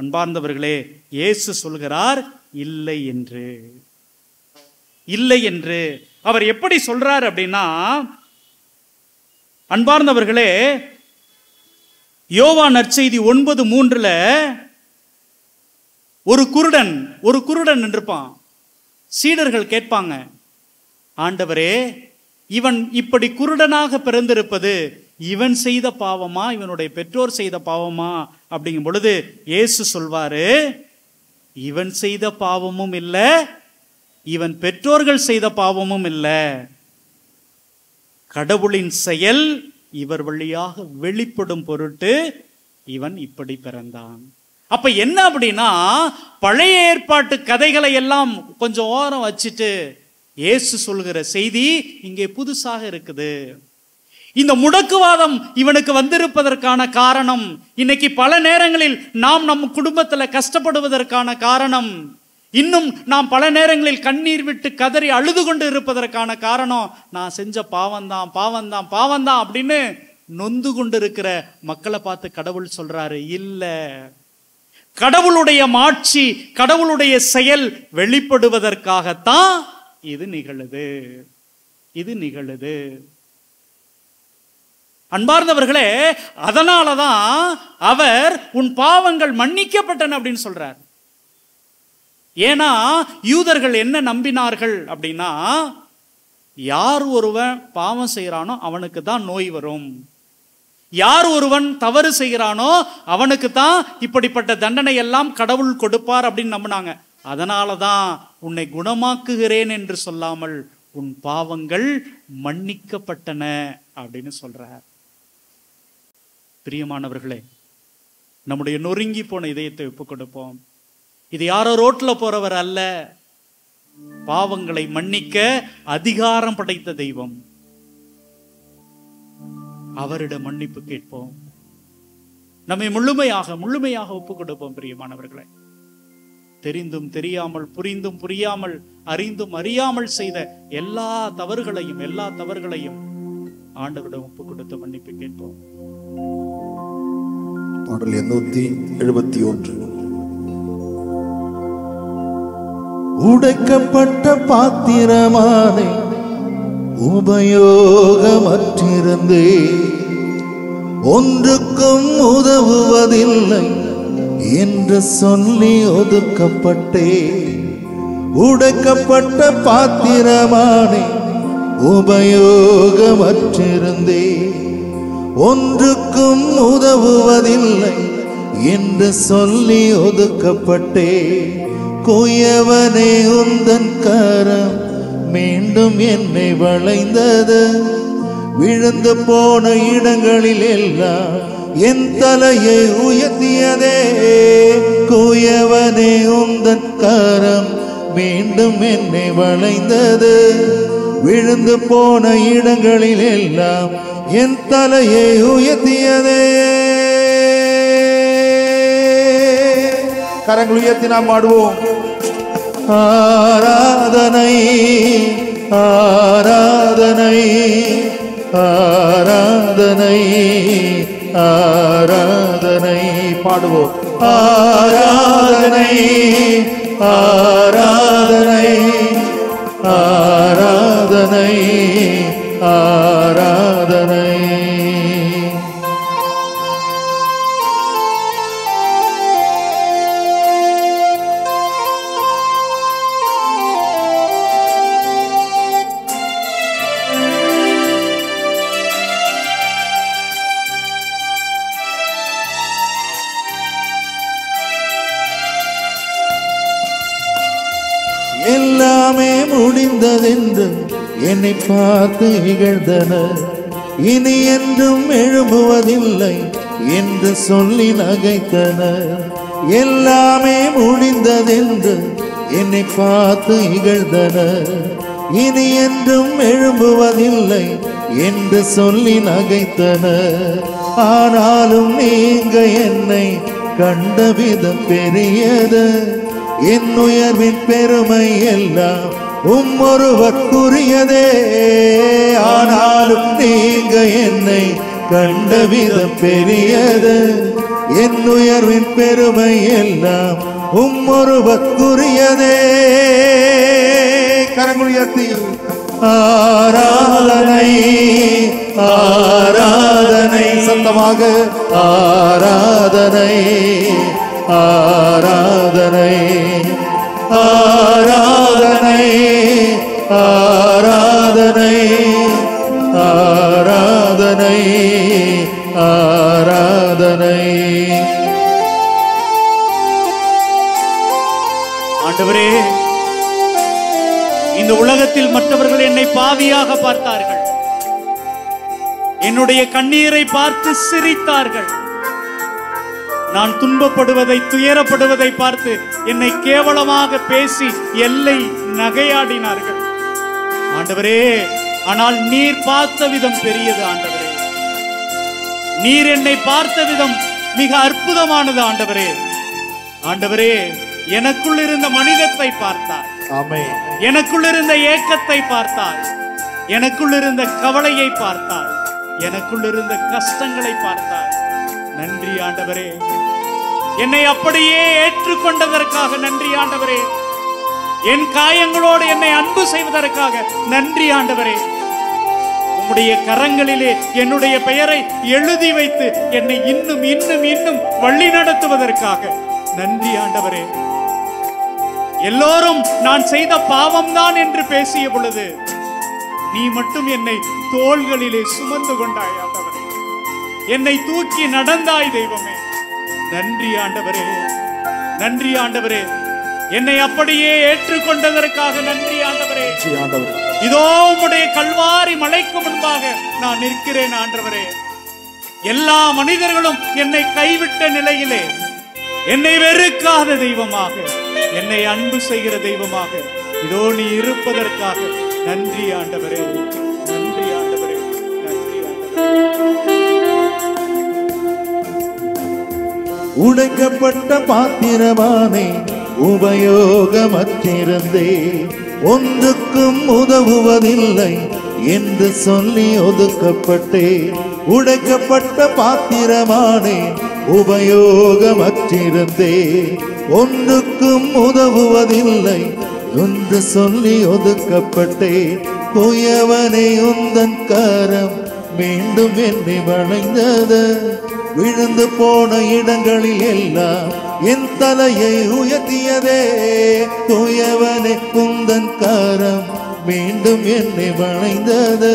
அன்பார்ந்தவர்களே, இயேசு சொல்கிறார் இல்லை என்று. இல்லை என்று அவர் எப்படி சொல்றார் அப்படின்னா, அன்பார்ந்தவர்களே, யோவான் நற்செய்தி 9:3 ஒரு குருடன் நின்றுப்பான். சீடர்கள் கேட்பாங்க, ஆண்டவரே, இவன் இப்படி குருடனாக பிறந்திருப்பது இவன் செய்த பாவமா, இவனுடைய பெற்றோர் செய்த பாவமா அப்படிங்கும் பொழுது இயேசு சொல்வாரு, இவன் செய்த பாவமும் இல்லை, இவன் பெற்றோர்கள் செய்த பாவமும் இல்லை, கடவுளின் செயல் இவர் வழியாக வெளிப்படும் பொருட்டு இவன் இப்படி பிறந்தான். அப்ப என்ன அப்படின்னா, பழைய ஏற்பாட்டு கதைகளை எல்லாம் கொஞ்சம் ஓரம் வச்சுட்டு இயேசு சொல்கிற செய்தி இங்கே புதுசாக இருக்குது. இந்த முடக்குவாதம் இவனுக்கு வந்திருப்பதற்கான காரணம், இன்னைக்கு பல நேரங்களில் நாம் நம் குடும்பத்தில் கஷ்டப்படுவதற்கான காரணம், இன்னும் நாம் பல நேரங்களில் கண்ணீர் விட்டு கதறி அழுது கொண்டு இருப்பதற்கான காரணம், நான் செஞ்ச பாவம்தான் பாவம்தான் பாவம்தான் அப்படின்னு நொந்து கொண்டு இருக்கிற மக்களை பார்த்து கடவுள் சொல்றாரு, இல்ல, கடவுளுடைய மாட்சி, கடவுளுடைய செயல் வெளிப்படுவதற்காகத்தான் இது நிகழுது. அன்பார்ந்தவர்களே, அதனாலதான் அவர் உன் பாவங்கள் மன்னிக்கப்பட்டன அப்படின்னு சொல்றார். ஏன்னா யூதர்கள் என்ன நம்பினார்கள் அப்படின்னா, யார் ஒருவன் பாவம் செய்யறானோ அவனுக்கு தான் நோய் வரும், யார் ஒருவன் தவறு செய்கிறானோ அவனுக்கு தான் இப்படிப்பட்ட தண்டனை எல்லாம் கடவுள் கொடுப்பார் அப்படின்னு நம்பினாங்க. அதனாலதான் உன்னை குணமாக்குகிறேன் என்று சொல்லாமல் உன் பாவங்கள் மன்னிக்கப்பட்டன அப்படின்னு சொல்றார். பிரியமானவர்களே, நம்முடைய நொறுங்கி போன இதயத்தை ஒப்புக் கொடுப்போம். இது யாரோ ரோட்ல போறவர் அல்ல, பாவங்களை மன்னிக்க அதிகாரம் படைத்த தெய்வம். அவரிடம் மன்னிப்பு கேட்போம், நம்மை முழுமையாக ஒப்புக் கொடுப்போம். பிரியமானவர்களே, தெரிந்தும் தெரியாமல், புரிந்தும் புரியாமல், அறிந்தும் அறியாமல் செய்த எல்லா தவறுகளையும் ஆண்டவரிடம் ஒப்பு கொடுத்து மன்னிப்பு கேட்போம். பாடல் 871. உடைக்கப்பட்ட பாத்திரமானே உபயோகமற்றிருந்தே, ஒன்றுக்கும் உதவுவதில்லை என்று சொல்லி ஒதுக்கப்பட்டே. உடைக்கப்பட்ட பாத்திரமானே உபயோகமற்றிருந்தே, ஒன்றுக்கும் உதவுவதில்லை என்று சொல்லி ஒதுக்கப்பட்டே. குயவனே உந்தன் கரம் மீண்டும் என்னை வளைந்தது, விழுந்து போன இடங்களில் எல்லாம் என் தலையை உயர்த்தியதே. குயவனே உந்தன் கரம் மீண்டும் என்னை வளைந்தது, விழுந்து போன இடங்களில் எல்லாம் என் தலையை உயர்த்தியதே. கரங்கள் உயர்த்தி நாம் ஆடுவோம். ஆராதனை ஆராதனை ஆராதனை ஆராதனை பாடுவோம். ஆராதனை ஆராதனை ஆராதனை ஆராதனை. எல்லாமே முடிந்ததென்று என்னை பார்த்து இகழ்ந்தனர், இனி என்றும் எழும்புவதில்லை என்று சொல்லி நகைத்தனர். எல்லாமே முடிந்ததென்று என்னை பார்த்து இகழ்ந்தனர், இனி என்றும் எழும்புவதில்லை என்று சொல்லி நகைத்தனர். ஆனாலும் நீங்க என்னை கண்ட விதம் பெரியது, என் உயர்வின் பெருமை எல்லாம் ஒருவருக்குரியதே. ஆனாலும் நீங்க என்னை கண்ட விதம் பெரியது, என் உயர்வின் பெருமை எல்லாம் ஒருவருக்குரியதே. கரங்கள் உயர்த்தி ஆராதனை ஆராதனை சத்தமாக ஆராதனை ஆராதனை ஆராதனை ஆராதனை ஆராதனை ஆராதனை. ஆண்டவரே, இந்த உலகத்தில் மற்றவர்கள் என்னை பாவியாக பார்த்தார்கள், என்னுடைய கண்ணீரை பார்த்து சிரித்தார்கள். நான் துன்பப்படுவதை, துயரப்படுவதை பார்த்து என்னை கேவலமாக பேசி எல்லை நகையாடினார்கள். ஆண்டவரே, ஆனால் நீர் பார்த்த விதம் பெரியது. ஆண்டவரே, நீர் என்னை பார்த்த விதம் மிக அற்புதமானது. ஆண்டவரே, ஆண்டவரே, எனக்குள் இருந்த மனிதத்தை பார்த்தார், எனக்குள் இருந்த ஏக்கத்தை பார்த்தார், எனக்குள் இருந்த கவலையை பார்த்தார், எனக்குள் இருந்த கஷ்டங்களை பார்த்தார். நன்றி ஆண்டவரே, என்னை அப்படியே ஏற்றுக்கொண்டதற்காக நன்றி ஆண்டவரே. என் காயங்களோடு என்னை அன்பு செய்வதற்காக நன்றி ஆண்டவரே. உம்முடைய கரங்களிலே என்னுடைய பெயரை எழுதி வைத்து என்னை இன்னும் இன்னும் இன்னும் வழி நடத்துவதற்காக நன்றி ஆண்டவரே. எல்லோரும் நான் செய்த பாவம்தான் என்று பேசிய பொழுது நீ மட்டும் என்னை தோள்களிலே சுமந்து கொண்டாய் ஆண்டவரே. என்னை தூக்கி நடந்தாய் தெய்வமே. நன்றி ஆண்டவரே, நன்றி ஆண்டவரே. என்னை அப்படியே ஏற்றுக்கொண்டதற்காக நன்றி ஆண்டவரே. இதோ உம்முடைய கல்வாரி மலைக்கு முன்பாக நான் நிற்கிறேன் ஆண்டவரே. எல்லா மனிதர்களும் என்னை கைவிட்ட நிலையிலே என்னை வெறுக்காத தெய்வமாக, என்னை அன்பு செய்கிற தெய்வமாக இதோ நீ இருப்பதற்காக நன்றி ஆண்டவரே, நன்றி ஆண்டவரே, நன்றி ஆண்டவரே. உடைக்கப்பட்ட பாத்திரமானே உபயோகமற்றிருந்தே ஒன்றுக்கும் உதவுவதில்லை என்று சொல்லி ஒதுக்கப்பட்டே உடைக்கப்பட்ட பாத்திரமானே உபயோகமற்றிருந்தே ஒன்றுக்கும் உதவுவதில்லை என்று சொல்லி ஒதுக்கப்பட்டே குயவனை உந்தன் கரம் மீண்டும் என்னை வளைந்தது விழுந்து போன இடங்களில் எல்லாம் என் தலையை உயர்த்தியதே குயவனை உந்தன் கரம் மீண்டும் என்னை வளைந்தது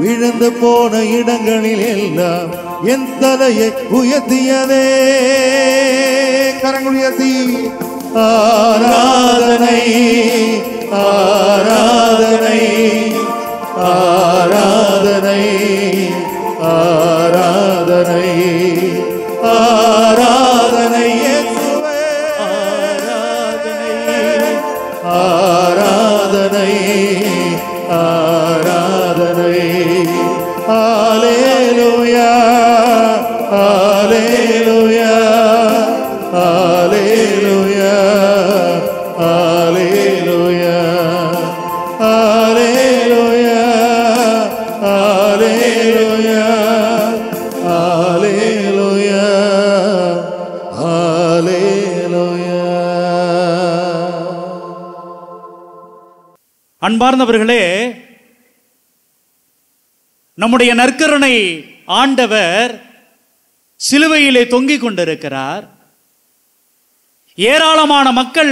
விழுந்து போன இடங்களில் எல்லாம் என் தலையை உயர்த்தியதே கரங்கள் உயர்த்தி ஆராதனை ஆராதனை ஆராதனை ஆராதனை ஆராதனை இயேசுவே ஆராதனை ஆராதனை ஹல்லேலூயா ஹல்லேலூயா ஹல்லேலூயா ஹல்லேலூயா ஹல்லேலூயா ஹல்லேலூயா ஹல்லேலூயா ஹல்லேலூயா. அன்பார்ந்தவர்களே, நம்முடைய நற்கருணை ஆண்டவர் சிலுவையிலே தொங்கிக் கொண்டிருக்கிறார். ஏராளமான மக்கள்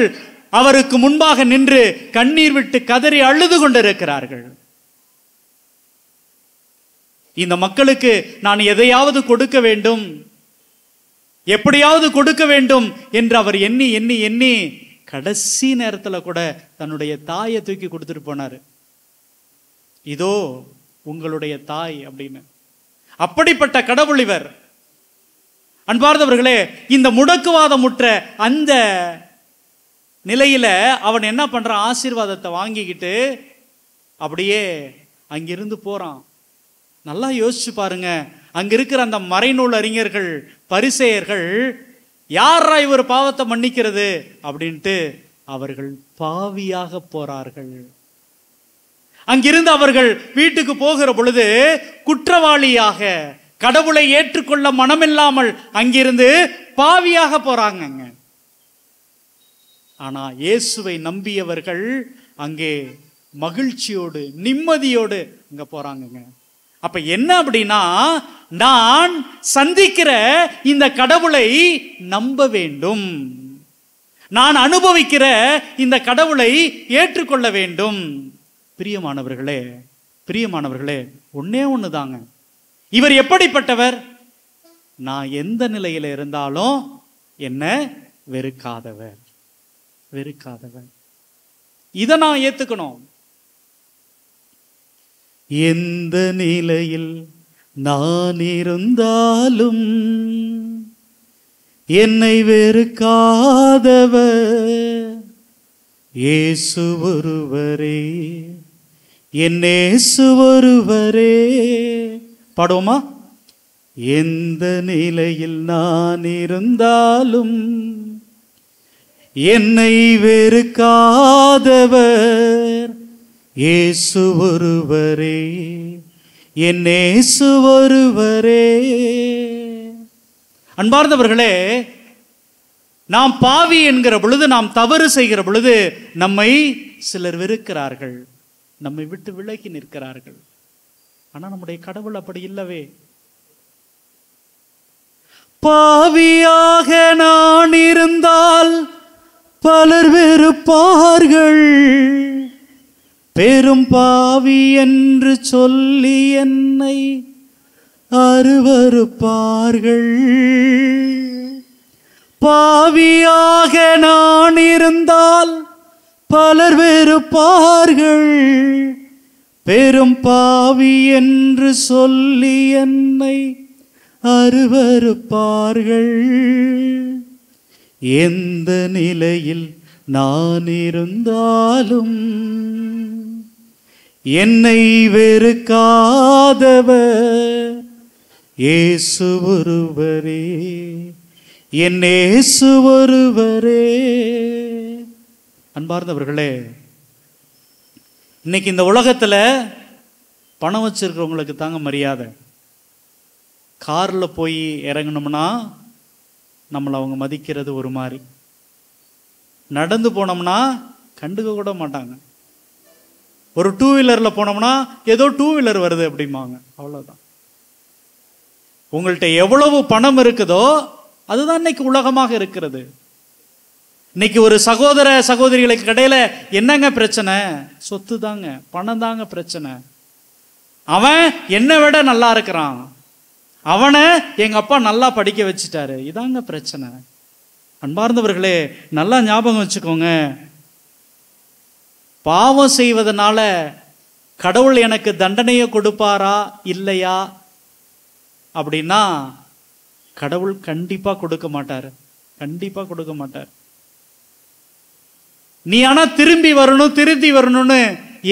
அவருக்கு முன்பாக நின்று கண்ணீர் விட்டு கதறி அழுது கொண்டிருக்கிறார்கள். இந்த மக்களுக்கு நான் எதையாவது கொடுக்க வேண்டும், எப்படியாவது கொடுக்க வேண்டும் என்று அவர் எண்ணி எண்ணி எண்ணி கடைசி நேரத்தில் கூட தன்னுடைய தாயை தூக்கி கொடுத்துட்டு போனார். இதோ உங்களுடைய தாய் அப்படின்னு. அப்படிப்பட்ட கடவுள் இவர். அன்பார்ந்தவர்களே, இந்த முடக்குவாதம் முற்ற அந்த நிலையில அவன் என்ன பண்றான்? ஆசீர்வாதத்தை வாங்கிக்கிட்டு அப்படியே அங்கிருந்து போறான். நல்லா யோசிச்சு பாருங்க. அங்க இருக்கிற அந்த மறைநூல் அறிஞர்கள், பரிசேயர்கள், யாரா இவர் பாவத்தை மன்னிக்கிறது அப்படின்ட்டு அவர்கள் பாவியாக போறார்கள். அங்கிருந்து அவர்கள் வீட்டுக்கு போகிற பொழுது குற்றவாளியாக, கடவுளை ஏற்றுக்கொள்ள மனமில்லாமல் அங்கிருந்து பாவியாக போறாங்க. ஆனா இயேசுவை நம்பியவர்கள் அங்கே மகிழ்ச்சியோடு நிம்மதியோடு அங்க போறாங்க. அப்ப என்ன அப்படின்னா, நான் சந்திக்கிற இந்த கடவுளை நம்ப வேண்டும், நான் அனுபவிக்கிற இந்த கடவுளை ஏற்றுக்கொள்ள வேண்டும். பிரியமானவர்களே, பிரியமானவர்களே, ஒன்னே ஒண்ணுதாங்க. இவர் எப்படிப்பட்டவர்? நான் எந்த நிலையில இருந்தாலும் என்ன வெறுக்காதவர், வெறுக்காதவர். இதை நான் ஏத்துக்கணும். எந்த நிலையில் நான் இருந்தாலும் என்னை வெறுக்காதவர் இயேசு ஒருவரே, என் இயேசு ஒருவரே. பாடுவோமா? எந்த நிலையில் நான் இருந்தாலும் என்னை வெறுக்காதவர் இயேசு ஒருவரே, என் இயேசு ஒருவரே. அன்பார்ந்தவர்களே, நாம் பாவி என்கிற பொழுது, நாம் தவறு செய்கிற பொழுது நம்மை சிலர் வெறுக்கிறார்கள், நம்மை விட்டு விலகி நிற்கிறார்கள். ஆனா நம்முடைய கடவுள் அப்படி இல்லவே. பாவியாக நான் இருந்தால் பலர் வெறுப்பார்கள், பெரும் பாவி என்று சொல்லி என்னை அருவருப்பார்கள். பாவியாக நான் இருந்தால் பலர் வெறுப்பார்கள், பெரும் பாவி என்று சொல்லி என்னை அருவருப்பார்கள். எந்த நிலையில் நான் இருந்தாலும் என்னை வெறுக்காதவர் இயேசு ஒருவரே, என் இயேசு ஒருவரே. அன்பார்ந்தவர்களே, இன்னைக்கு இந்த உலகத்துல பணம் வச்சிருக்கிறவங்களுக்கு தாங்க மரியாதை. கார்ல போய் இறங்கணும்னா நம்மளை அவங்க மதிக்கிறது ஒரு மாதிரி, நடந்து போனோம்னா கண்டுக்க கூட மாட்டாங்க. ஒரு 2 வீலர்ல போனோம்னா ஏதோ 2 வீலர் வருது அப்படிம்பாங்க, அவ்வளவுதான். உங்கள்கிட்ட எவ்வளவு பணம் இருக்குதோ அதுதான் இன்னைக்கு உலகமாக இருக்கிறது. இன்னைக்கு ஒரு சகோதர சகோதரிகளுக்கு இடையில என்னங்க பிரச்சனை? சொத்து தாங்க, பணம் தாங்க பிரச்சனை. அவன் என்னை விட நல்லா இருக்கிறான், அவனை எங்க அப்பா நல்லா படிக்க வச்சுட்டாரு, இதாங்க பிரச்சனை. அன்பார்ந்தவர்களே, நல்லா ஞாபகம் வச்சுக்கோங்க, பாவம் செய்வதனால கடவுள் எனக்கு தண்டனையை கொடுப்பாரா இல்லையா அப்படின்னா கடவுள் கண்டிப்பா கொடுக்க மாட்டார், கண்டிப்பா கொடுக்க மாட்டார். நீ ஆனா திரும்பி வரணும்னு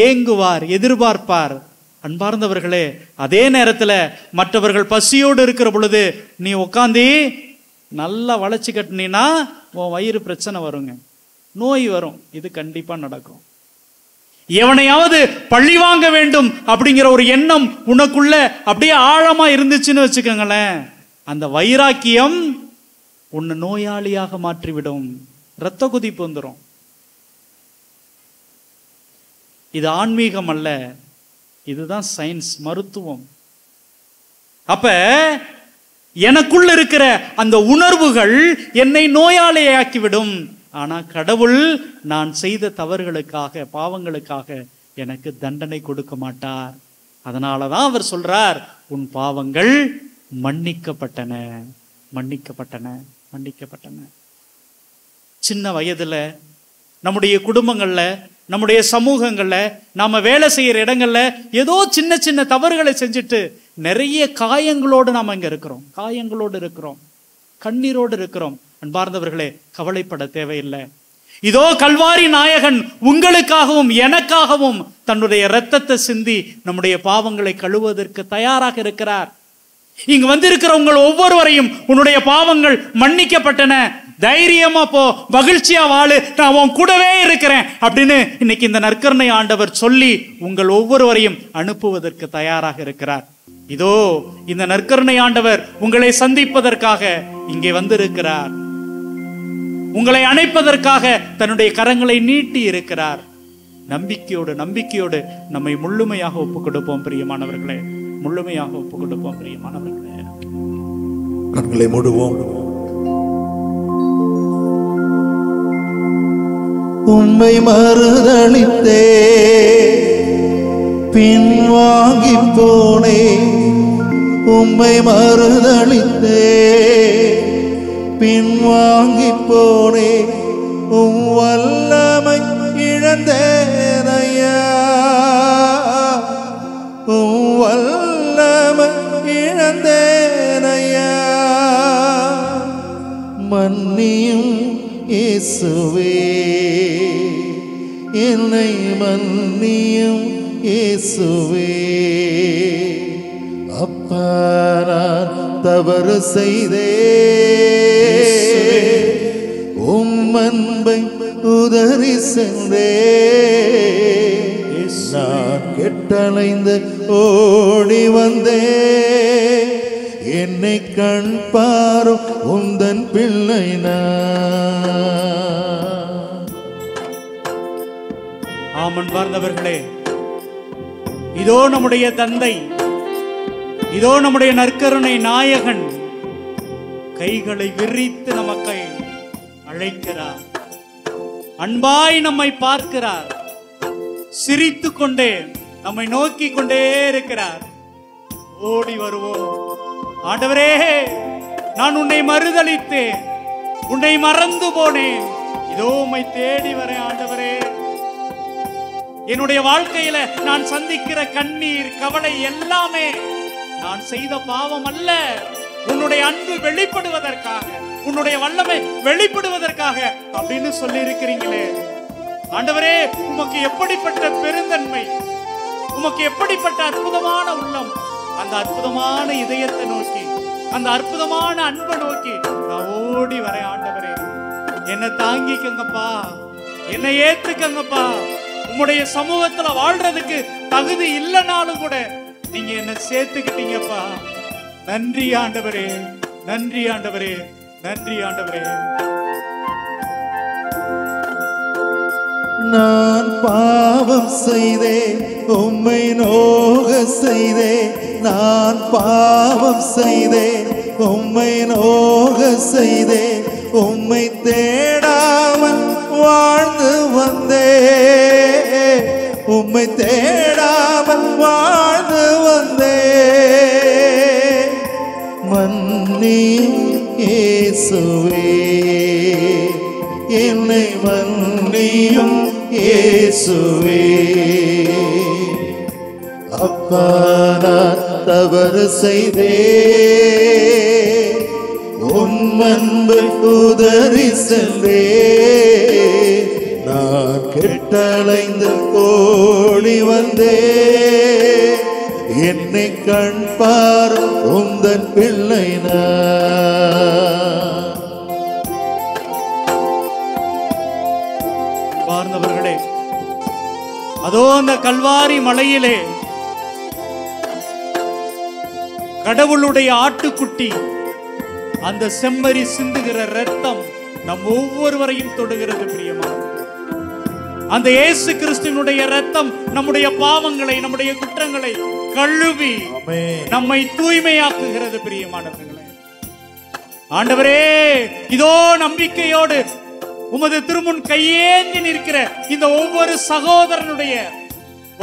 ஏங்குவார், எதிர்பார்ப்பார். அன்பார்ந்தவர்களே, அதே நேரத்துல மற்றவர்கள் பசியோடு இருக்கிற பொழுது நீ உட்காந்து நல்லா வளைச்சு கட்டினா உன் வயிறு பிரச்சனை வருங்க, நோய் வரும். இது கண்டிப்பா நடக்கும். எவனையாவது பழி வாங்க வேண்டும் அப்படிங்கிற ஒரு எண்ணம் உனக்குள்ள அப்படியே ஆழமா இருந்துச்சுன்னு வச்சுக்கோங்களேன், அந்த வைராக்கியம் உன்னை நோயாளியாக மாற்றிவிடும், இரத்த கொதிப்பு வந்துடும். இது ஆன்மீகம் அல்ல, இதுதான் சயின்ஸ், மருத்துவம். அப்ப எனக்குள்ள இருக்கிற அந்த உணர்வுகள் என்னை நோயாளியாக்கிவிடும். ஆனா கடவுள் நான் செய்த தவறுகளுக்காக, பாவங்களுக்காக எனக்கு தண்டனை கொடுக்க மாட்டார். அதனாலதான் அவர் சொல்றார், உன் பாவங்கள் மன்னிக்கப்பட்டன, மன்னிக்கப்பட்டன, மன்னிக்கப்பட்டன. சின்ன வயதுல நம்முடைய குடும்பங்கள்ல, நம்முடைய சமூகங்கள்ல, நாம வேலை செய்யற இடங்கள்ல ஏதோ சின்ன சின்ன தவறுகளை செஞ்சுட்டு நிறைய காயங்களோடு நாம இங்க இருக்கிறோம், காயங்களோடு இருக்கிறோம், கண்ணீரோடு இருக்கிறோம். அன்பார்ந்தவர்களே, கவலைப்பட தேவையில்லை. இதோ கல்வாரி நாயகன் உங்களுக்காகவும் எனக்காகவும் தன்னுடைய இரத்தத்தை சிந்தி நம்முடைய பாவங்களை கழுவுவதற்கு தயாராக இருக்கிறார். இங்கு வந்திருக்கிற உங்கள் ஒவ்வொருவரையும் உன்னுடைய பாவங்கள் மன்னிக்கப்பட்டன, தைரியமா போ, மகிழ்ச்சியா வாழு, நான் உன் கூடவே இருக்கிறேன் அப்படின்னு இன்னைக்கு இந்த நற்கருணை ஆண்டவர் சொல்லி உங்கள் ஒவ்வொருவரையும் அனுப்புவதற்கு தயாராக இருக்கிறார். இதோ இந்த நற்கருணை ஆண்டவர் உங்களை சந்திப்பதற்காக இங்கே வந்திருக்கிறார், உங்களை அணைப்பதற்காக தன்னுடைய கரங்களை நீட்டி இருக்கிறார். நம்பிக்கையோடு நம்பிக்கையோடு நம்மை முழுமையாக ஒப்புக் கொடுப்போம் பிரியமானவர்களே, முழுமையாக ஒப்புக் கொடுப்போம் பிரியமானவர்களே. கண்களை மூடுவோம். உம்மை மறுதலித்தே பின்வாங்கி போனே, உம்மை மறுதலித்தே பின்வாங்கி போனே, உம் வல்லமை இழந்தேனையா, உம் வல்லமை இழந்தேனையா. மன்னியும் இயேசுவே, என்னை மன்னியும் இயேசுவே. அப்பா நான் தவறு செய்தே, உம் அன்பை உதறி சென்றே, நான் கெட்டலைந்து ஓடி வந்தே, என்னை கண் பாரும் உந்தன் பிள்ளை நான். ஆமன் பார்ந்தவர்களே, இதோ நம்முடைய தந்தை, இதோ நம்முடைய நற்கருணை நாயகன் கைகளை விரித்து நமக்கு அழைக்கிறார், அன்பாய் நம்மை பார்க்கிறார், சிரித்து கொண்டே நம்மை நோக்கி கொண்டே இருக்கிறார். ஓடி வருவோம். ஆண்டவரே, நான் உன்னை மறுதலித்தேன், உன்னை மறந்து போனேன், இதோ உம்மை தேடி வரேன். ஆண்டவரே, என்னுடைய வாழ்க்கையில நான் சந்திக்கிற கண்ணீர், கவலை எல்லாமே நான் செய்த பாவம் அல்ல, உன்னுடைய அன்பு வெளிப்படுவதற்காக, உன்னுடைய வல்லமை வெளிப்படுவதற்காக அப்படின்னு சொல்லி இருக்கிறீங்களே. ஆண்டவரே, உமக்கு எப்படிப்பட்ட பெருந்தன்மை, உமக்கு எப்படிப்பட்ட அற்புதமான உள்ளம். அந்த அற்புதமான இதயத்தை நோக்கி, அந்த அற்புதமான அன்பை நோக்கி நான் ஓடி வரேன். ஆண்டவரே, என்னை தாங்கிக்கங்கப்பா, என்னை ஏத்துக்கங்கப்பா. உம்முடைய சமூகத்துல வாழ்றதுக்கு தகுதி இல்லைனாலும் கூட நீங்க என்ன சேர்த்துக்கிட்டீங்கப்பா. நன்றி ஆண்டவரே, நன்றி ஆண்டவரே, நன்றி ஆண்டவரே. நான் பாவம் செய்தேன், உம்மை நோக செய்தேன். நான் பாவம் செய்தேன், உம்மை நோக செய்தேன். உம்மை தேடாமல் வாழ்ந்து வந்தேன், உம்மை தேடாமல் வாழ்ந்து வந்தேன். மன்னியும் இயேசுவே, என்னை மன்னியும் இயேசுவே. அப்பா நான் தவறு செய்தேன், உம் அன்பை உதறி சென்றேன். நான் கெட்டலைந்து ஓடி வந்தேன். என்னை கண் பார் உந்தன் பிள்ளை நான். பார்ந்தவர்களே, அதோ அந்த கல்வாரி மலையிலே கடவுளுடைய ஆட்டுக்குட்டி அந்த செம்மறி சிந்துகிற ரத்தம் நம் ஒவ்வொருவரையும் தொடுகிறது பிரியமானவர்களே. அந்த இயேசு கிறிஸ்துவினுடைய ரத்தம் நம்முடைய பாவங்களை, நம்முடைய குற்றங்களை கழுவி நம்மை தூய்மையாக்குகிறது பிரியமானவர்களே. ஆண்டவரே, இதோ நம்பிக்கையோடு உமது திருமுன் கையேந்தி நிற்கிற இந்த ஒவ்வொரு சகோதரனுடைய,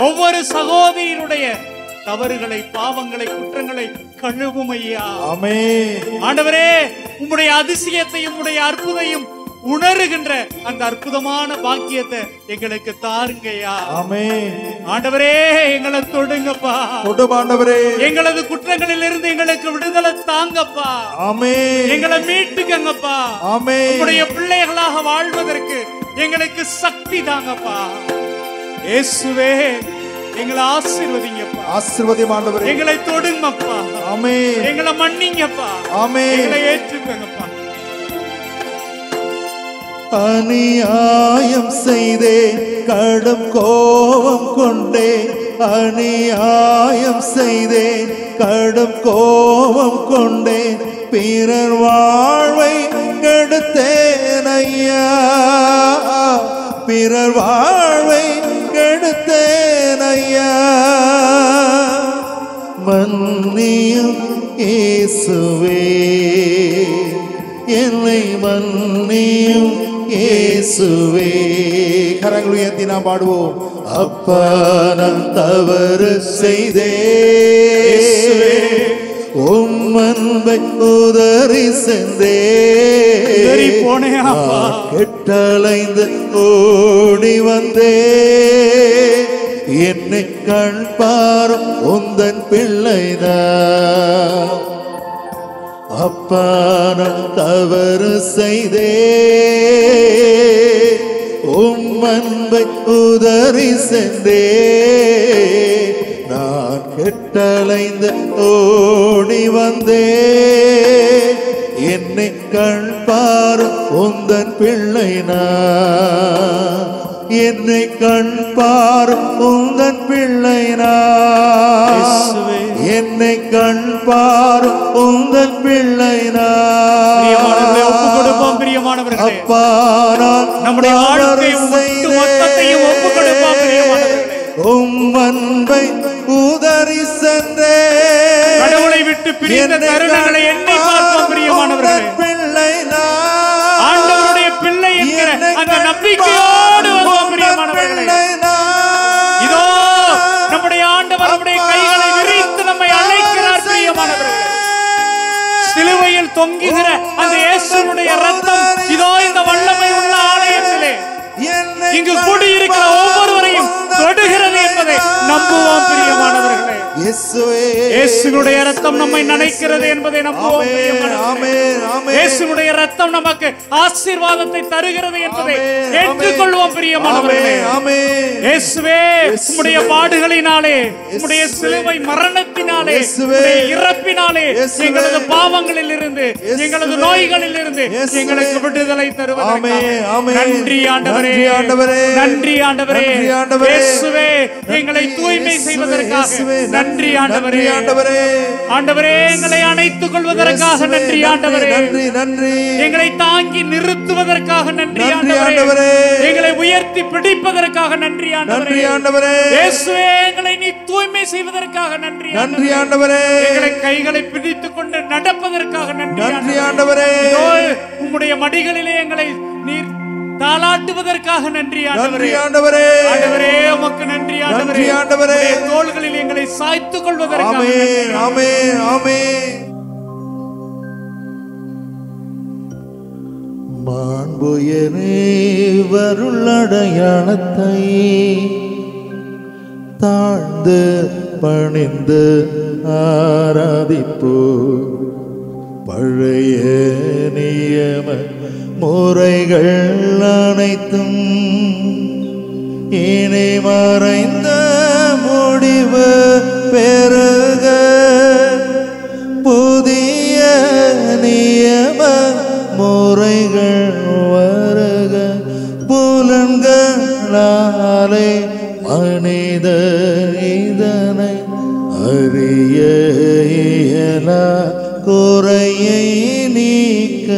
ஒவ்வொரு சகோதரியினுடைய தவறுகளை, பாவங்களை, குற்றங்களை கழுவும் ஐயா. ஆண்டவரே, உம்முடைய அதிசயத்தையும் உம்முடைய அற்புதையும் உணர்கின்ற அந்த அற்புதமான பாக்கியத்தை எங்களுக்கு தாருங்கய்யா. ஆண்டவரே, எங்களை தொடுங்கப்பா. ஆண்டவரே, எங்களது குற்றங்களில் இருந்து எங்களுக்கு விடுதலை தாங்கப்பா. எங்களை மீட்டுக்கங்கப்பா. உம்முடைய பிள்ளைகளாக வாழ்வதற்கு எங்களுக்கு சக்தி தாங்கப்பா. இயேசுவே, எங்களை ஆசீர்வதிங்கப்பா. ஆசீர்வதியும் ஆண்டவரே, எங்களை தொடுங்கப்பா. எங்களை மன்னிங்கப்பா. எங்களை ஏற்றுக்கங்கப்பா. அநியாயம் செய்தேன், கடும் கோபம் கொண்டேன். அநியாயம் செய்தேன், கடும் கோபம் கொண்டேன். பிறர் வாழ்வை கெடுத்தேன் ஐயா, பிறர் வாழ்வை கெடுத்தேன் ஐயா. மன்னியும் இயேசுவே, என்னை மன்னியும் இயேசுவே. கரங்கள் உயர்த்தி நாம் பாடுவோம். அப்பா நான் தவறு செய்தேன், உம் அன்பை உதறி சென்றேன். கெட்டலைந்து ஓடி வந்தேன். என்னை கண் பாரும் உந்தன் பிள்ளைதான். அப்பா நான் தவறு செய்தேன், உம் அன்பை உதறி சென்றேன். நான் கெட்டலைந்து ஓடி வந்தேன். என்னை கண் பாரும் உந்தன் பிள்ளை நான். என்னை கண் பாரும் உந்தன் பிள்ளை நான். என்னை கண் பாரும் உந்தன் பிள்ளை நான். ஒப்புக் கொடுப்போம் பிரியமானவர்களே. அப்பா நான் நம்முடைய வாழ்க்கையும் மொத்தத்தையும் ஒப்புக் கொடுப்போம் பிரியமானவர்களே. உம் அன்பை உதறி சென்றேன். கடவுளை விட்டு பிரிந்த தருணங்களை எண்ணி பார்ப்போம் பிரியமானவர்களே. பிள்ளை நான், ஆண்டவருடைய பிள்ளை என்கிற அந்த நம்பிக்கையோடு வருவோம் பிரியமானவர்களே. இதோ நம்முடைய ஆண்டவர் நம்முடைய கைகளை விரித்து நம்மை அழைக்கிறார் பிரியமானவர்களே. சிலுவையில் தொங்குகிற அந்த இயேசுவினுடைய ரத்தம் இதோ இந்த வல்லமை உள்ள ஆலயத்திலே இங்கு கூடியிருக்கிற ஒவ்வொருவரையும் தொடுகிறது என்பதை நம்புவோம் பிரியமானவர்களே. இயேசுவுடைய இரத்தம் நம்மை நனைக்கிறது என்பதை நம்புவோம். இயேசுவுடைய இரத்தம் நமக்கு ஆசீர்வாதத்தை தருகிறது என்பதை ஏற்றுக்கொள்வோம் பிரியமானவர்களே. இயேசுவே, உம்முடைய பாடுகளினாலே, உம்முடைய சிலுவை மரணத்தினாலே, உம்முடைய இறப்பினாலே எங்களது பாவங்களில் இருந்து, எங்களது நோய்களில் இருந்து எங்களுக்கு விடுதலை தருவதற்காக நன்றி ஆண்டவரே, நன்றி ஆண்டவரே. இயேசுவே, எங்களை தூய்மை செய்வதற்காக நன்றி ஆண்டவரே. ஆண்டவரே, எங்களை அணைத்துக் கொள்வதற்காக நன்றி ஆண்டவரே. எங்களை தாங்கி நிறுத்துவதற்காக நன்றி ஆண்டவரே. எங்களை உயர்த்தி பிடிப்பதற்காக நன்றி ஆண்டவரே. இயேசுவே, எங்களை நீ தூய்மை செய்வதற்காக நன்றி ஆண்டவரே. எங்களை கைகளை பிடித்துக் கொண்டு நடப்பதற்காக நன்றி ஆண்டவரே. உம்முடைய மடிகளிலே எங்களை நீர் தாளாட்டுவதற்காக நன்றி ஆண்டவரே. உமக்கு நன்றி ஆண்டவரே. தோள்களில் எங்களை சாய்த்துக் கொள்வதற்காக மாண்புயரே வருளடையாளத்தை தாழ்ந்து பணிந்து ஆராதிப்போ. பழைய நியம முறைகள் அனைத்தும் இனி மறைந்த முடிவு பெருக. புதிய நியம முறைகள் வருக. புலன்களாலே மனித இதனை அறிய இயலா. குறையை நீக்க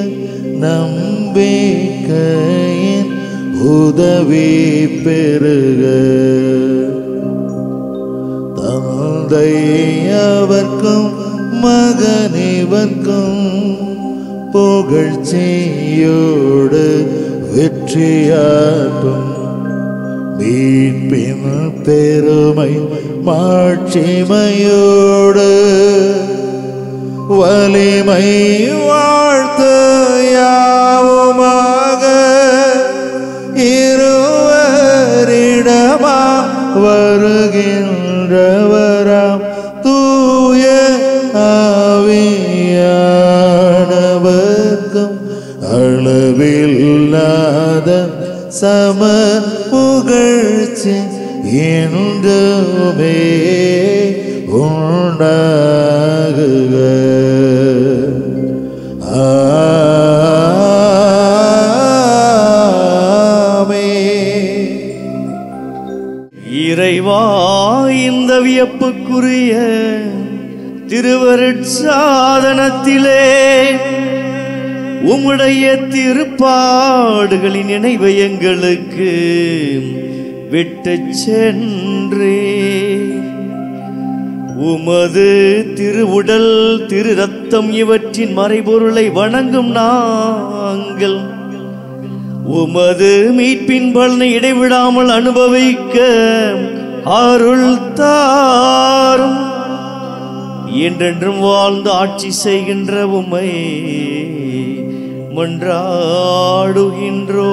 நம்பிக்கையின் உதவி பெருக. தந்தை அவர்க்கும் மகனிவர்க்கும் புகழ்ச்சியோடு வெற்றியாற்றும். மீட்பின் பெருமை மாட்சிமையோடு வலிமை வாழ்த்து யாவுமாக. இருவரிடமா வருகின்றவராம் தூய ஆவியானவர்க்கும் அளவில்லாத சம புகழ்ச்சி என்றுமே உண்டாகுக. இறைவா, இந்த வியப்புக்குரிய திருவருட்சாதனத்திலே உம்முடைய திருப்பாடுகளின் நினைவை எங்களுக்கு விட்டுச் சென்றே. உமது திருவுடல் திரு ரத்தம் இவற்றின் மறைபொருளை வணங்கும் நாங்கள் உமது மீட்பின் பலனை இடைவிடாமல் அனுபவிக்க அருள் தாரும். என்றென்றும் வாழ்ந்து ஆட்சி செய்கின்ற உம்மை மன்றாடுகின்றோ.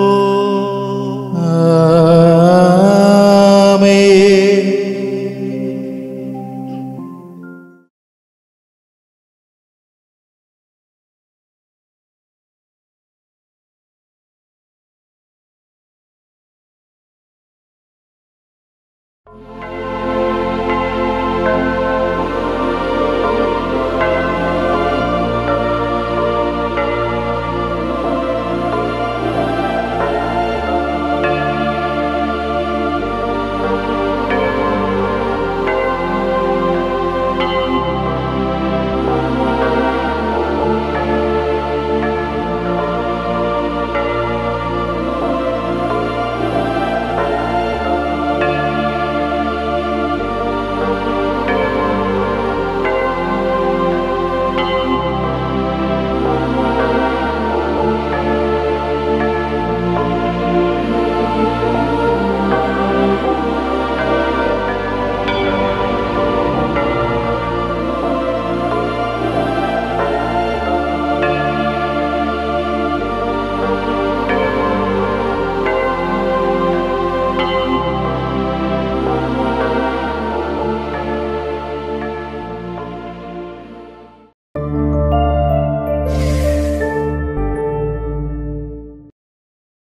ஆமென்.